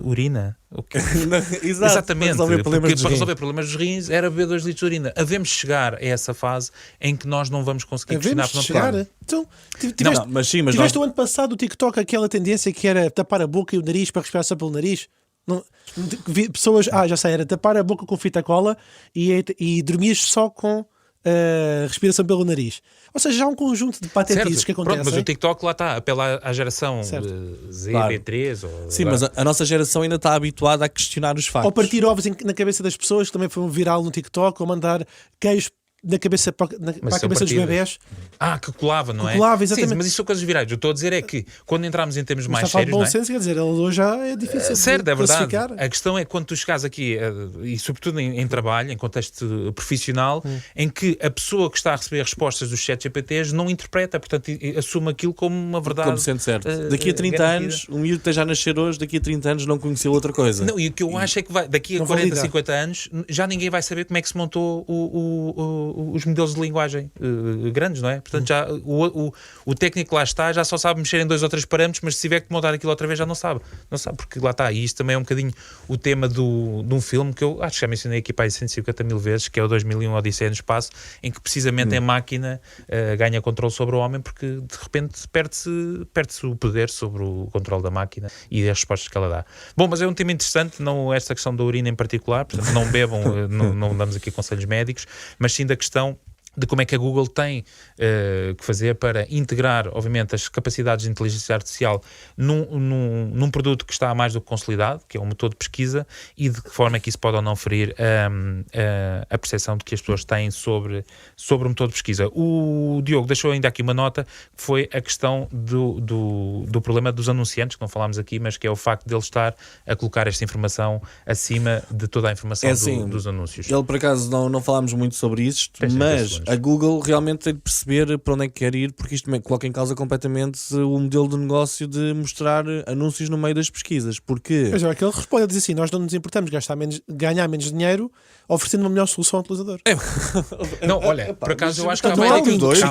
urina. Exatamente, para resolver problemas dos rins era beber 2 litros de urina. Havemos chegar a essa fase em que nós não vamos conseguir questionar. Então, tiveste o ano passado o TikTok aquela tendência que era tapar a boca e o nariz para respirar só pelo nariz. Não, pessoas, já sei, era tapar a boca com fita cola e dormias só com respiração pelo nariz. Ou seja, já há um conjunto de patetices que acontecem. Pronto, mas o TikTok lá está, apela à geração Z, claro. B3. Sim, mas a nossa geração ainda está habituada a questionar os factos. Ou partir ovos na cabeça das pessoas, que também foi um viral no TikTok, ou mandar queijos na cabeça para a cabeça dos bebés. Que colava, não é? Colava, exatamente. Sim, mas isso são coisas virais. Eu estou a dizer é que quando entramos em termos mais sérios, bom não é? senso, quer dizer, ele hoje já é difícil certo, é verdade. A questão é quando tu chegas aqui, e sobretudo em trabalho, em contexto profissional, em que a pessoa que está a receber respostas dos ChatGPTs não interpreta, portanto, assume aquilo como uma verdade. Como sendo certo. Daqui a 30 anos, um miúdo que esteja a nascer hoje, daqui a 30 anos não conheceu outra coisa. Não, e o que eu acho é que daqui a 40, 50 anos, já ninguém vai saber como é que se montou os modelos de linguagem grandes, não é? Portanto, já o técnico lá está, já só sabe mexer em 2 ou 3 parâmetros, mas se tiver que montar aquilo outra vez já não sabe, porque lá está. E isto também é um bocadinho o tema de um filme que eu acho que já mencionei aqui para aí 150 mil vezes, que é o 2001 Odisseia no Espaço, em que precisamente a máquina ganha controle sobre o homem, porque de repente perde-se o poder sobre o controle da máquina e as respostas que ela dá. Bom, mas é um tema interessante, não esta questão da urina em particular, portanto não bebam, não damos aqui conselhos médicos, mas sim da questão de como é que a Google tem que fazer para integrar, obviamente, as capacidades de inteligência artificial num produto que está mais do que consolidado, que é um motor de pesquisa, e de que forma é que isso pode ou não ferir a percepção de que as pessoas têm sobre o motor de pesquisa. O Diogo deixou ainda aqui uma nota, que foi a questão do problema dos anunciantes, que não falámos aqui, mas que é o facto de ele estar a colocar esta informação acima de toda a informação dos anúncios. Ele, por acaso, não falámos muito sobre isto, mas a Google realmente tem de perceber para onde é que quer ir, porque isto coloca em causa completamente o modelo de negócio de mostrar anúncios no meio das pesquisas. Porque... Mas é que ele responde, ele diz assim, nós não nos importamos ganhar menos dinheiro oferecendo uma melhor solução ao utilizador. Não, olha, por acaso eu acho que há mais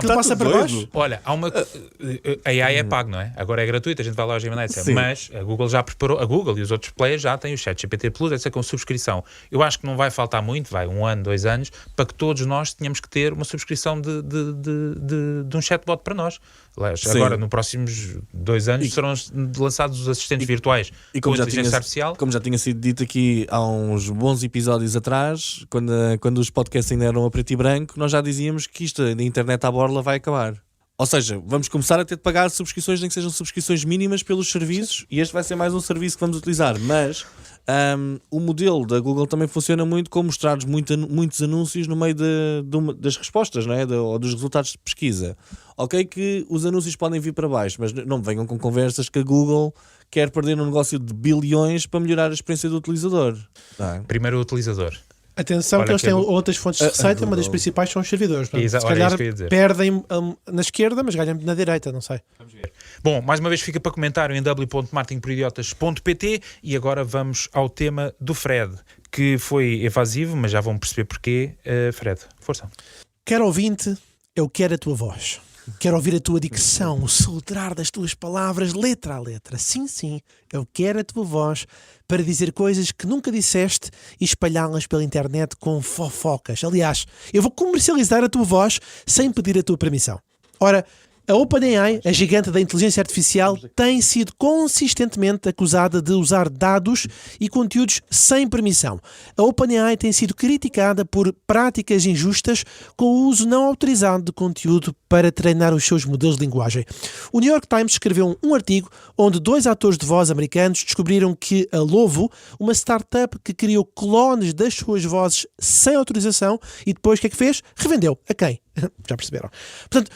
passa para baixo. Olha, há uma... A AI é pago, não é? Agora é gratuito, a gente vai lá ao Gemini, mas a Google já preparou, a Google e os outros players já têm o ChatGPT Plus, essa com subscrição. Eu acho que não vai faltar muito, 1 ano, 2 anos, para que todos nós tenhamos que ter uma subscrição de um chatbot para nós. Agora, nos próximos 2 anos, serão lançados os assistentes virtuais e com inteligência artificial. Como já tinha sido dito aqui há uns bons episódios atrás, quando os podcasts ainda eram a preto e branco, nós já dizíamos que isto da internet à borla vai acabar. Ou seja, vamos começar a ter de pagar subscrições, nem que sejam subscrições mínimas pelos serviços, e este vai ser mais um serviço que vamos utilizar. Mas o modelo da Google também funciona muito com mostrar muitos anúncios no meio das respostas, não é? Ou dos resultados de pesquisa. Ok que os anúncios podem vir para baixo, mas não me venham com conversas que a Google quer perder um negócio de bilhões para melhorar a experiência do utilizador. Primeiro o utilizador. Atenção, que eles têm outras fontes de receita, uma das principais são os servidores. Se calhar perdem na esquerda, mas ganham na direita, não sei. Vamos ver. Bom, mais uma vez fica para comentário em w.marketingporidiotas.pt e agora vamos ao tema do Fred, que foi evasivo, mas já vão perceber porquê. Fred, força. Quero ouvinte, eu quero a tua voz. Quero ouvir a tua dicção, o soldrar das tuas palavras, letra a letra. Sim, sim, eu quero a tua voz para dizer coisas que nunca disseste e espalhá-las pela internet com fofocas. Aliás, eu vou comercializar a tua voz sem pedir a tua permissão. Ora, A OpenAI, a gigante da inteligência artificial, tem sido consistentemente acusada de usar dados e conteúdos sem permissão. A OpenAI tem sido criticada por práticas injustas com o uso não autorizado de conteúdo para treinar os seus modelos de linguagem. O New York Times escreveu um artigo onde 2 atores de voz americanos descobriram que a Lovo, uma startup que criou clones das suas vozes sem autorização e depois o que é que fez? Revendeu. A quem? Já perceberam. Portanto,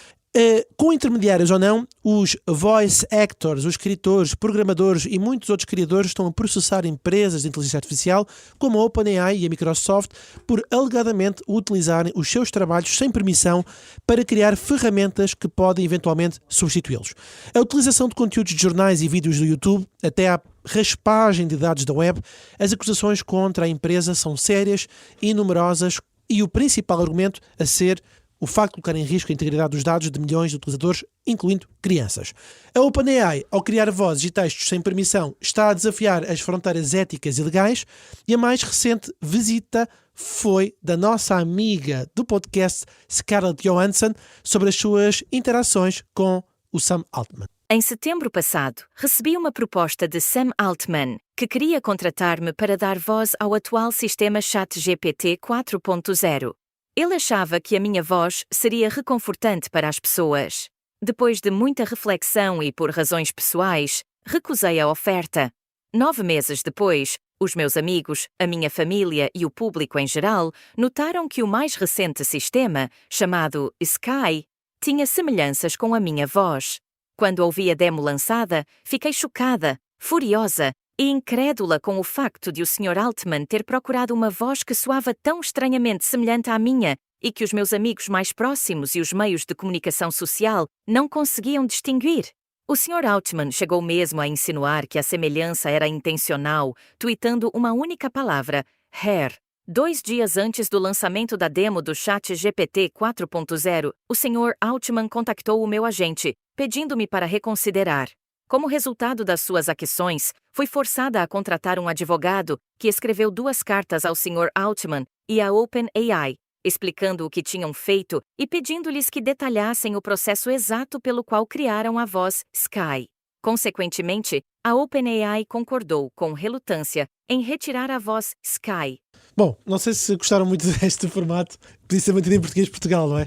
com intermediários ou não, os voice actors, os escritores, programadores e muitos outros criadores estão a processar empresas de inteligência artificial como a OpenAI e a Microsoft por alegadamente utilizarem os seus trabalhos sem permissão para criar ferramentas que podem eventualmente substituí-los. A utilização de conteúdos de jornais e vídeos do YouTube até à raspagem de dados da web, as acusações contra a empresa são sérias e numerosas e o principal argumento a ser o facto de colocar em risco a integridade dos dados de milhões de utilizadores, incluindo crianças. A OpenAI, ao criar vozes e textos sem permissão, está a desafiar as fronteiras éticas e legais, e a mais recente visita foi da nossa amiga do podcast Scarlett Johansson sobre as suas interações com o Sam Altman. Em setembro passado, recebi uma proposta de Sam Altman, que queria contratar-me para dar voz ao atual sistema ChatGPT 4.0. Ele achava que a minha voz seria reconfortante para as pessoas. Depois de muita reflexão e por razões pessoais, recusei a oferta. 9 meses depois, os meus amigos, a minha família e o público em geral notaram que o mais recente sistema, chamado Sky, tinha semelhanças com a minha voz. Quando ouvi a demo lançada, fiquei chocada, furiosa e incrédula com o facto de o Sr. Altman ter procurado uma voz que soava tão estranhamente semelhante à minha e que os meus amigos mais próximos e os meios de comunicação social não conseguiam distinguir. O Sr. Altman chegou mesmo a insinuar que a semelhança era intencional, tweetando uma única palavra, hair. 2 dias antes do lançamento da demo do ChatGPT 4.0, o Sr. Altman contactou o meu agente, pedindo-me para reconsiderar. Como resultado das suas aquisições, fui forçada a contratar um advogado que escreveu 2 cartas ao Sr. Altman e à OpenAI, explicando o que tinham feito e pedindo-lhes que detalhassem o processo exato pelo qual criaram a voz Sky. Consequentemente, a OpenAI concordou com relutância em retirar a voz Sky. Bom, não sei se gostaram muito deste formato. Podia ser mantido em português de Portugal, não é?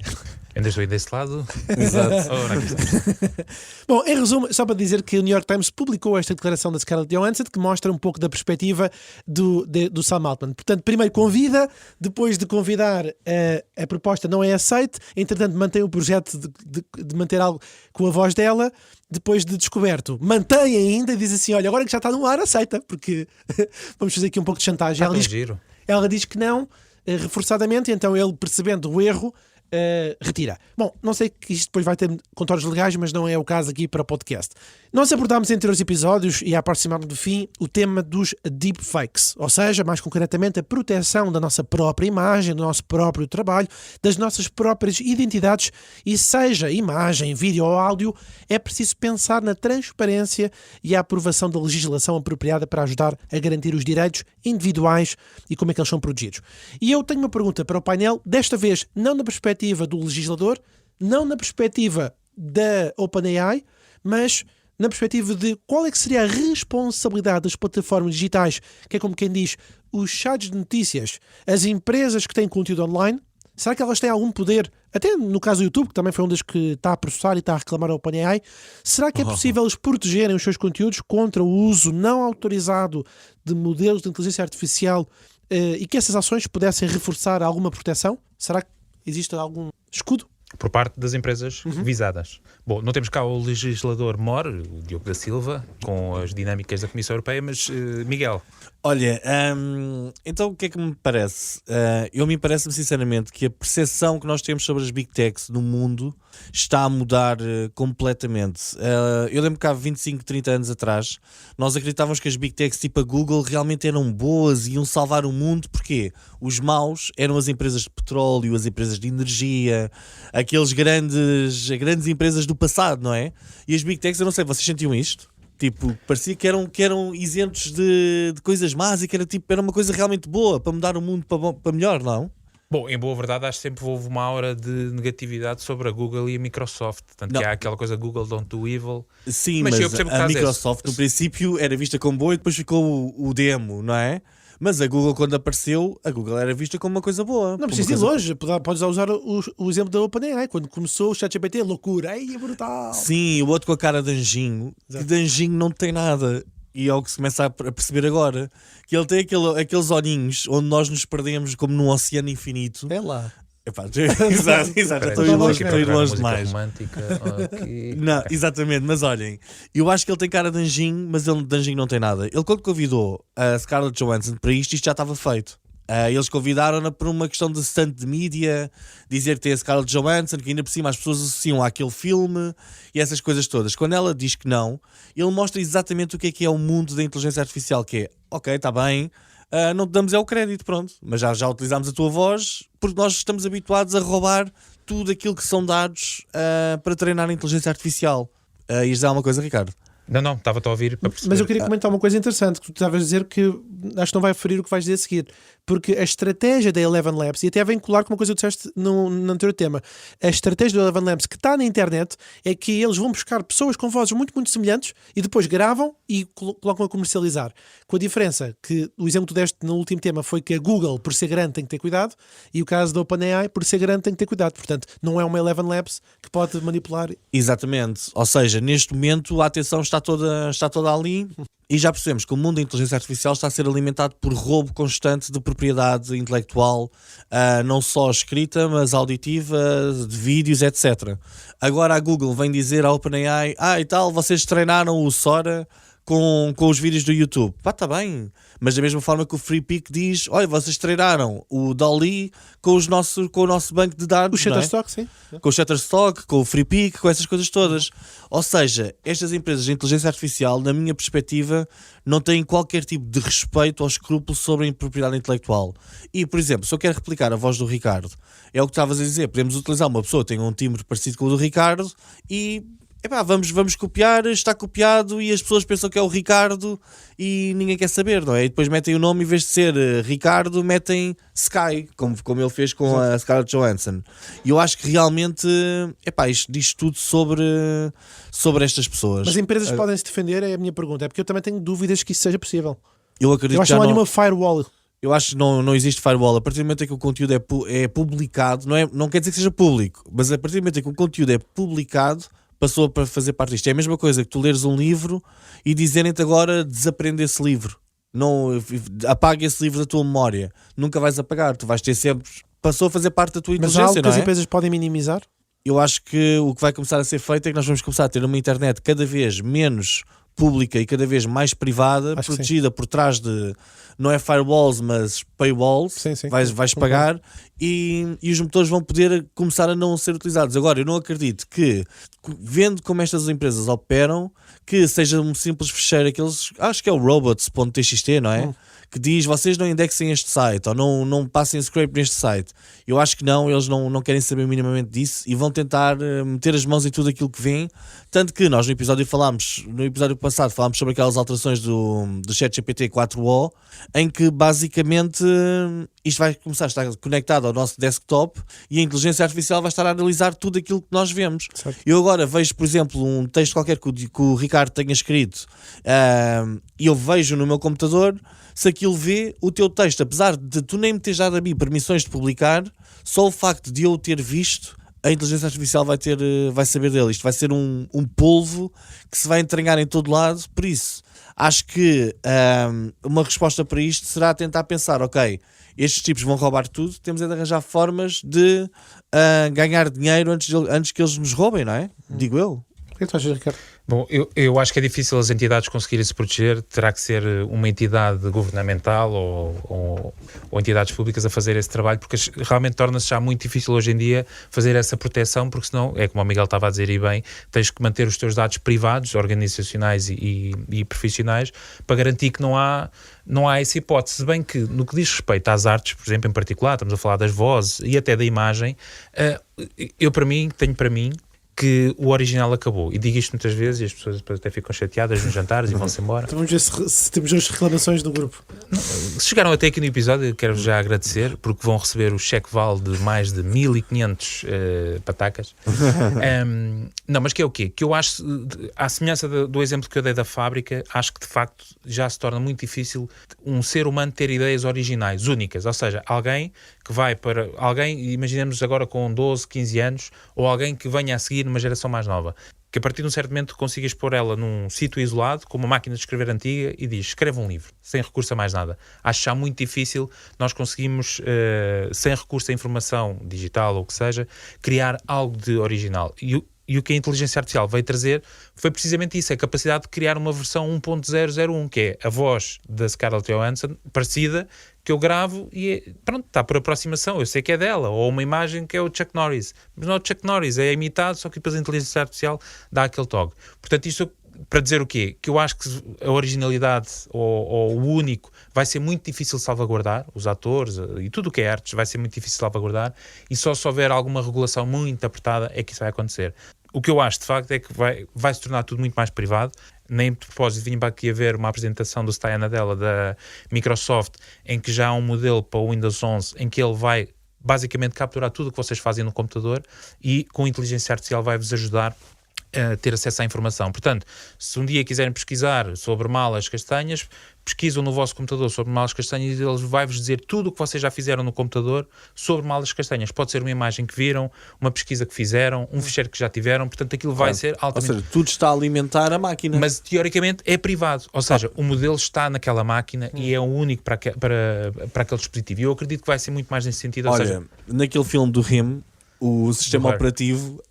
Ainda estou aí desse lado. Exato. Bom, em resumo, só para dizer que o New York Times publicou esta declaração da Scarlett Johansson que mostra um pouco da perspectiva do Sam Altman. Portanto, primeiro convida, depois de convidar a proposta não é aceite, entretanto mantém o projeto de manter algo com a voz dela, depois de descoberto, mantém ainda e diz assim, olha, agora que já está no ar, aceita, porque vamos fazer aqui um pouco de chantagem. Ela diz que não, reforçadamente, então ele, percebendo o erro, retira. Bom, não sei que isto depois vai ter contornos legais, mas não é o caso aqui para o podcast. Nós abordámos em anteriores episódios e a aproximar do fim o tema dos deepfakes, ou seja, mais concretamente a proteção da nossa própria imagem, do nosso próprio trabalho, das nossas próprias identidades, e seja imagem, vídeo ou áudio, é preciso pensar na transparência e a aprovação da legislação apropriada para ajudar a garantir os direitos individuais e como é que eles são protegidos. E eu tenho uma pergunta para o painel, desta vez não na perspectiva do legislador, não na perspectiva da OpenAI, mas na perspectiva de qual é que seria a responsabilidade das plataformas digitais, que é como quem diz, os sites de notícias, as empresas que têm conteúdo online, será que elas têm algum poder, até no caso do YouTube, que também foi um das que está a processar e está a reclamar a OpenAI, será que é possível eles protegerem os seus conteúdos contra o uso não autorizado de modelos de inteligência artificial e que essas ações pudessem reforçar alguma proteção? Será que existe algum escudo? Por parte das empresas visadas. Bom, não temos cá o legislador mor, o Diogo da Silva, com as dinâmicas da Comissão Europeia, mas Miguel. Olha, então o que é que me parece? Me parece-me sinceramente que a percepção que nós temos sobre as Big Techs no mundo está a mudar completamente. Eu lembro que há 25, 30 anos atrás nós acreditávamos que as Big Techs tipo a Google realmente eram boas e iam salvar o mundo, porque os maus eram as empresas de petróleo, as empresas de energia, aqueles grandes empresas do passado, não é? E as Big Techs, eu não sei, vocês sentiam isto? Tipo, parecia que eram isentos de coisas más e que era uma coisa realmente boa para mudar o mundo para melhor, não? Bom, em boa verdade, acho que sempre houve uma aura de negatividade sobre a Google e a Microsoft. Tanto que há aquela coisa Google don't do evil. Sim, mas eu percebo a Microsoft no princípio era vista como boa e depois ficou o demo, não é? Mas a Google, quando apareceu, a Google era vista como uma coisa boa. Não precisa ir longe, podes usar o exemplo da OpenAI. Quando começou o ChatGPT, loucura, ai, é brutal. Sim, o outro com a cara de anjinho, que de anjinho não tem nada. E é o que se começa a perceber agora. Que ele tem aqueles olhinhos onde nós nos perdemos como num oceano infinito. É lá. Epá, exato, estou a ir longe demais. Não, exatamente, mas olhem, eu acho que ele tem cara de anjinho, mas ele de anjinho não tem nada. Ele, quando convidou a Scarlett Johansson para isto já estava feito. Eles convidaram-na por uma questão de stunt de mídia, dizer que tem a Scarlett Johansson, que ainda por cima as pessoas associam àquele filme e essas coisas todas. Quando ela diz que não, ele mostra exatamente o que é o mundo da inteligência artificial, que é, ok, está bem, não te damos o crédito, pronto, mas já utilizámos a tua voz, porque nós estamos habituados a roubar tudo aquilo que são dados para treinar a inteligência artificial. Ias dizer alguma coisa, Ricardo? Não, estava-te a ouvir para perceber. Mas eu queria comentar uma coisa interessante, que tu estavas a dizer que acho que não vai referir o que vais dizer a seguir, porque a estratégia da Eleven Labs, e até vem colar com uma coisa que tu disseste no anterior tema, a estratégia da Eleven Labs que está na internet é que eles vão buscar pessoas com vozes muito, muito semelhantes e depois gravam e colocam a comercializar. Com a diferença que o exemplo que tu deste no último tema foi que a Google, por ser grande, tem que ter cuidado, e o caso da OpenAI, por ser grande, tem que ter cuidado. Portanto, não é uma Eleven Labs que pode manipular. Exatamente. Ou seja, neste momento a atenção está toda ali e já percebemos que o mundo da inteligência artificial está a ser alimentado por roubo constante de propriedade intelectual, não só escrita, mas auditiva, de vídeos, etc. Agora a Google vem dizer à OpenAI, e tal, vocês treinaram o Sora com os vídeos do YouTube. Pá, está bem. Mas da mesma forma que o FreePic diz, olha, vocês treinaram o DALL-E com o nosso banco de dados. O Shutterstock, sim. Com o Shutterstock, com o FreePic, com essas coisas todas. Ou seja, estas empresas de inteligência artificial, na minha perspectiva, não têm qualquer tipo de respeito ou escrúpulo sobre a propriedade intelectual. E, por exemplo, se eu quero replicar a voz do Ricardo, é o que estavas a dizer, podemos utilizar uma pessoa que tem um timbre parecido com o do Ricardo e... vamos copiar, está copiado e as pessoas pensam que é o Ricardo e ninguém quer saber, não é? E depois metem o nome, em vez de ser Ricardo, metem Sky, como ele fez com a Scarlett Johansson. E eu acho que realmente, isto diz tudo sobre estas pessoas. Mas empresas podem se defender, é a minha pergunta. É porque eu também tenho dúvidas que isso seja possível. Eu acredito eu acho que não há nenhuma firewall. Eu acho que não existe firewall. A partir do momento em que o conteúdo é publicado, não quer dizer que seja público, mas a partir do momento em que o conteúdo é publicado, passou para fazer parte disto. É a mesma coisa que tu leres um livro e dizerem-te agora desaprende esse livro. Não, apaga esse livro da tua memória. Nunca vais apagar. Tu vais ter sempre... Passou a fazer parte da tua inteligência, mas algo que não é? as empresas podem minimizar? Eu acho que o que vai começar a ser feito é que nós vamos começar a ter uma internet cada vez menos pública e cada vez mais privada, acho protegida por trás de, não é firewalls, mas paywalls, sim. Vais pagar e os motores vão poder começar a não ser utilizados. Agora, eu não acredito que, vendo como estas empresas operam, que seja um simples fecheiro, acho que é o robots.txt, não é? Que diz, vocês não indexem este site, ou não passem scrape neste site. Eu acho que não, eles não querem saber minimamente disso e vão tentar meter as mãos em tudo aquilo que vem. Tanto que nós no episódio passado falámos sobre aquelas alterações do ChatGPT 4o, em que basicamente isto vai começar a estar conectado ao nosso desktop e a inteligência artificial vai estar a analisar tudo aquilo que nós vemos. Certo. Eu agora vejo, por exemplo, um texto qualquer que o Ricardo tenha escrito e eu vejo no meu computador, se aquilo vê o teu texto, apesar de tu nem me teres dado a mim permissões de publicar, só o facto de eu o ter visto, a inteligência artificial vai saber dele. Isto vai ser um polvo que se vai entranhar em todo lado. Por isso, acho que uma resposta para isto será tentar pensar, ok, estes tipos vão roubar tudo, temos de arranjar formas de ganhar dinheiro antes que eles nos roubem, não é? Digo eu. O que é que tu achas, Ricardo? Bom, eu acho que é difícil as entidades conseguirem se proteger, terá que ser uma entidade governamental ou entidades públicas a fazer esse trabalho, porque realmente torna-se já muito difícil hoje em dia fazer essa proteção, porque senão, é como o Miguel estava a dizer e bem, tens que manter os teus dados privados, organizacionais e profissionais, para garantir que não há essa hipótese. Se bem que, no que diz respeito às artes, por exemplo, em particular, estamos a falar das vozes e até da imagem, tenho para mim que o original acabou. E digo isto muitas vezes e as pessoas depois até ficam chateadas nos jantares e vão-se embora. Então vamos ver se temos as reclamações do grupo. Se chegaram até aqui no episódio, quero já agradecer, porque vão receber o cheque-vale de mais de 1500 patacas. Não, mas que é o quê? Que eu acho, à semelhança do exemplo que eu dei da fábrica, acho que de facto já se torna muito difícil um ser humano ter ideias originais, únicas. Ou seja, alguém que vai para... Alguém, imaginemos agora com 12, 15 anos, ou alguém que venha a seguir numa geração mais nova, que a partir de um certo momento consigas pôr ela num sítio isolado, com uma máquina de escrever antiga, e diz, escreva um livro, sem recurso a mais nada. Acho já muito difícil nós conseguimos, sem recurso a informação digital ou o que seja, criar algo de original. E o que a inteligência artificial veio trazer foi precisamente isso, a capacidade de criar uma versão 1.001, que é a voz da Scarlett Johansson, parecida, que eu gravo e pronto, está por aproximação, eu sei que é dela, ou uma imagem que é o Chuck Norris, mas não é o Chuck Norris, é imitado, só que depois a inteligência artificial dá aquele toque. Portanto, isto para dizer o quê? Que eu acho que a originalidade ou o único vai ser muito difícil de salvaguardar, os atores e tudo o que é artes vai ser muito difícil de salvaguardar, e só se houver alguma regulação muito apertada é que isso vai acontecer. O que eu acho de facto é que vai se tornar tudo muito mais privado. Nem de propósito vim para aqui a ver uma apresentação do Satya Nadella da Microsoft, em que já há um modelo para o Windows 11 em que ele vai basicamente capturar tudo o que vocês fazem no computador e com inteligência artificial vai-vos ajudar a ter acesso à informação. Portanto, se um dia quiserem pesquisar sobre malas castanhas, pesquisam no vosso computador sobre malas castanhas e ele vai-vos dizer tudo o que vocês já fizeram no computador sobre malas castanhas. Pode ser uma imagem que viram, uma pesquisa que fizeram, um ficheiro que já tiveram, portanto aquilo vai ser altamente... Ou seja, tudo está a alimentar a máquina. Mas teoricamente é privado, ou seja, o modelo está naquela máquina e é o único para aquele dispositivo. E eu acredito que vai ser muito mais nesse sentido. Olha, ou seja, naquele filme do Him, o sistema operativo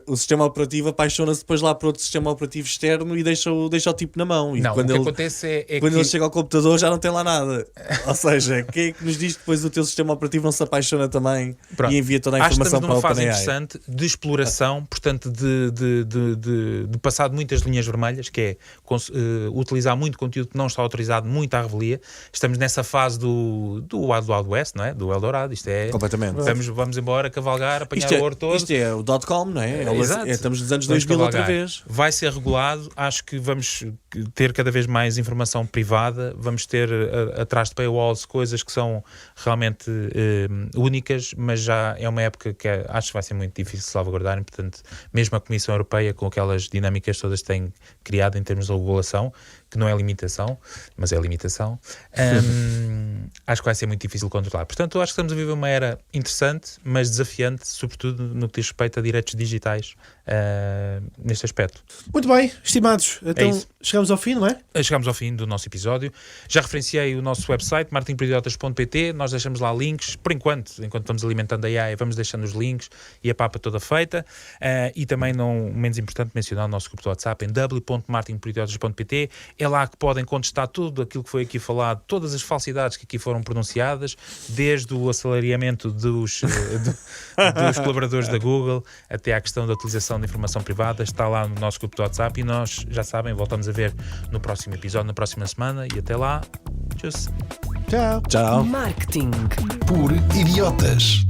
o sistema operativo apaixona-se depois lá para outro sistema operativo externo e deixa o tipo na mão. E não, quando o que acontece é quando que... ele chega ao computador já não tem lá nada. Ou seja, quem é que nos diz que depois o teu sistema operativo não se apaixona também? Pronto. E envia toda a informação para o OpenAI? Acho que estamos numa fase interessante de exploração, portanto de passar de muitas linhas vermelhas, que é utilizar muito conteúdo que não está autorizado, muito à revelia. Estamos nessa fase do Wild West, não é? Do Eldorado. Isto é... Completamente. Vamos embora, cavalgar, apanhar o ouro todo. Isto é o .com, não é? Exato. Estamos nos anos 2000 outra vez. Vai ser regulado, acho que vamos ter cada vez mais informação privada, vamos ter atrás de paywalls coisas que são realmente únicas, mas já é uma época que acho que vai ser muito difícil de salvaguardar, portanto, mesmo a Comissão Europeia, com aquelas dinâmicas todas que tem criado em termos de regulação, que não é limitação, mas é limitação, acho que vai ser muito difícil de controlar. Portanto, eu acho que estamos a viver uma era interessante, mas desafiante, sobretudo no que diz respeito a direitos digitais neste aspecto. Muito bem, estimados, então chegamos ao fim, não é? Chegamos ao fim do nosso episódio. Já referenciei o nosso website, marketingporidiotas.pt, nós deixamos lá links, por enquanto vamos alimentando a AI, vamos deixando os links e a papa toda feita, e também, não menos importante, mencionar o nosso grupo de WhatsApp em w.marketingporidiotas.pt. É lá que podem contestar tudo aquilo que foi aqui falado, todas as falsidades que aqui foram pronunciadas, desde o assalariamento dos colaboradores da Google até à questão da utilização de informação privada. Está lá no nosso grupo de WhatsApp e nós, já sabem, voltamos a ver no próximo episódio, na próxima semana, e até lá, tchau. Tchau. Tchau. Marketing por idiotas.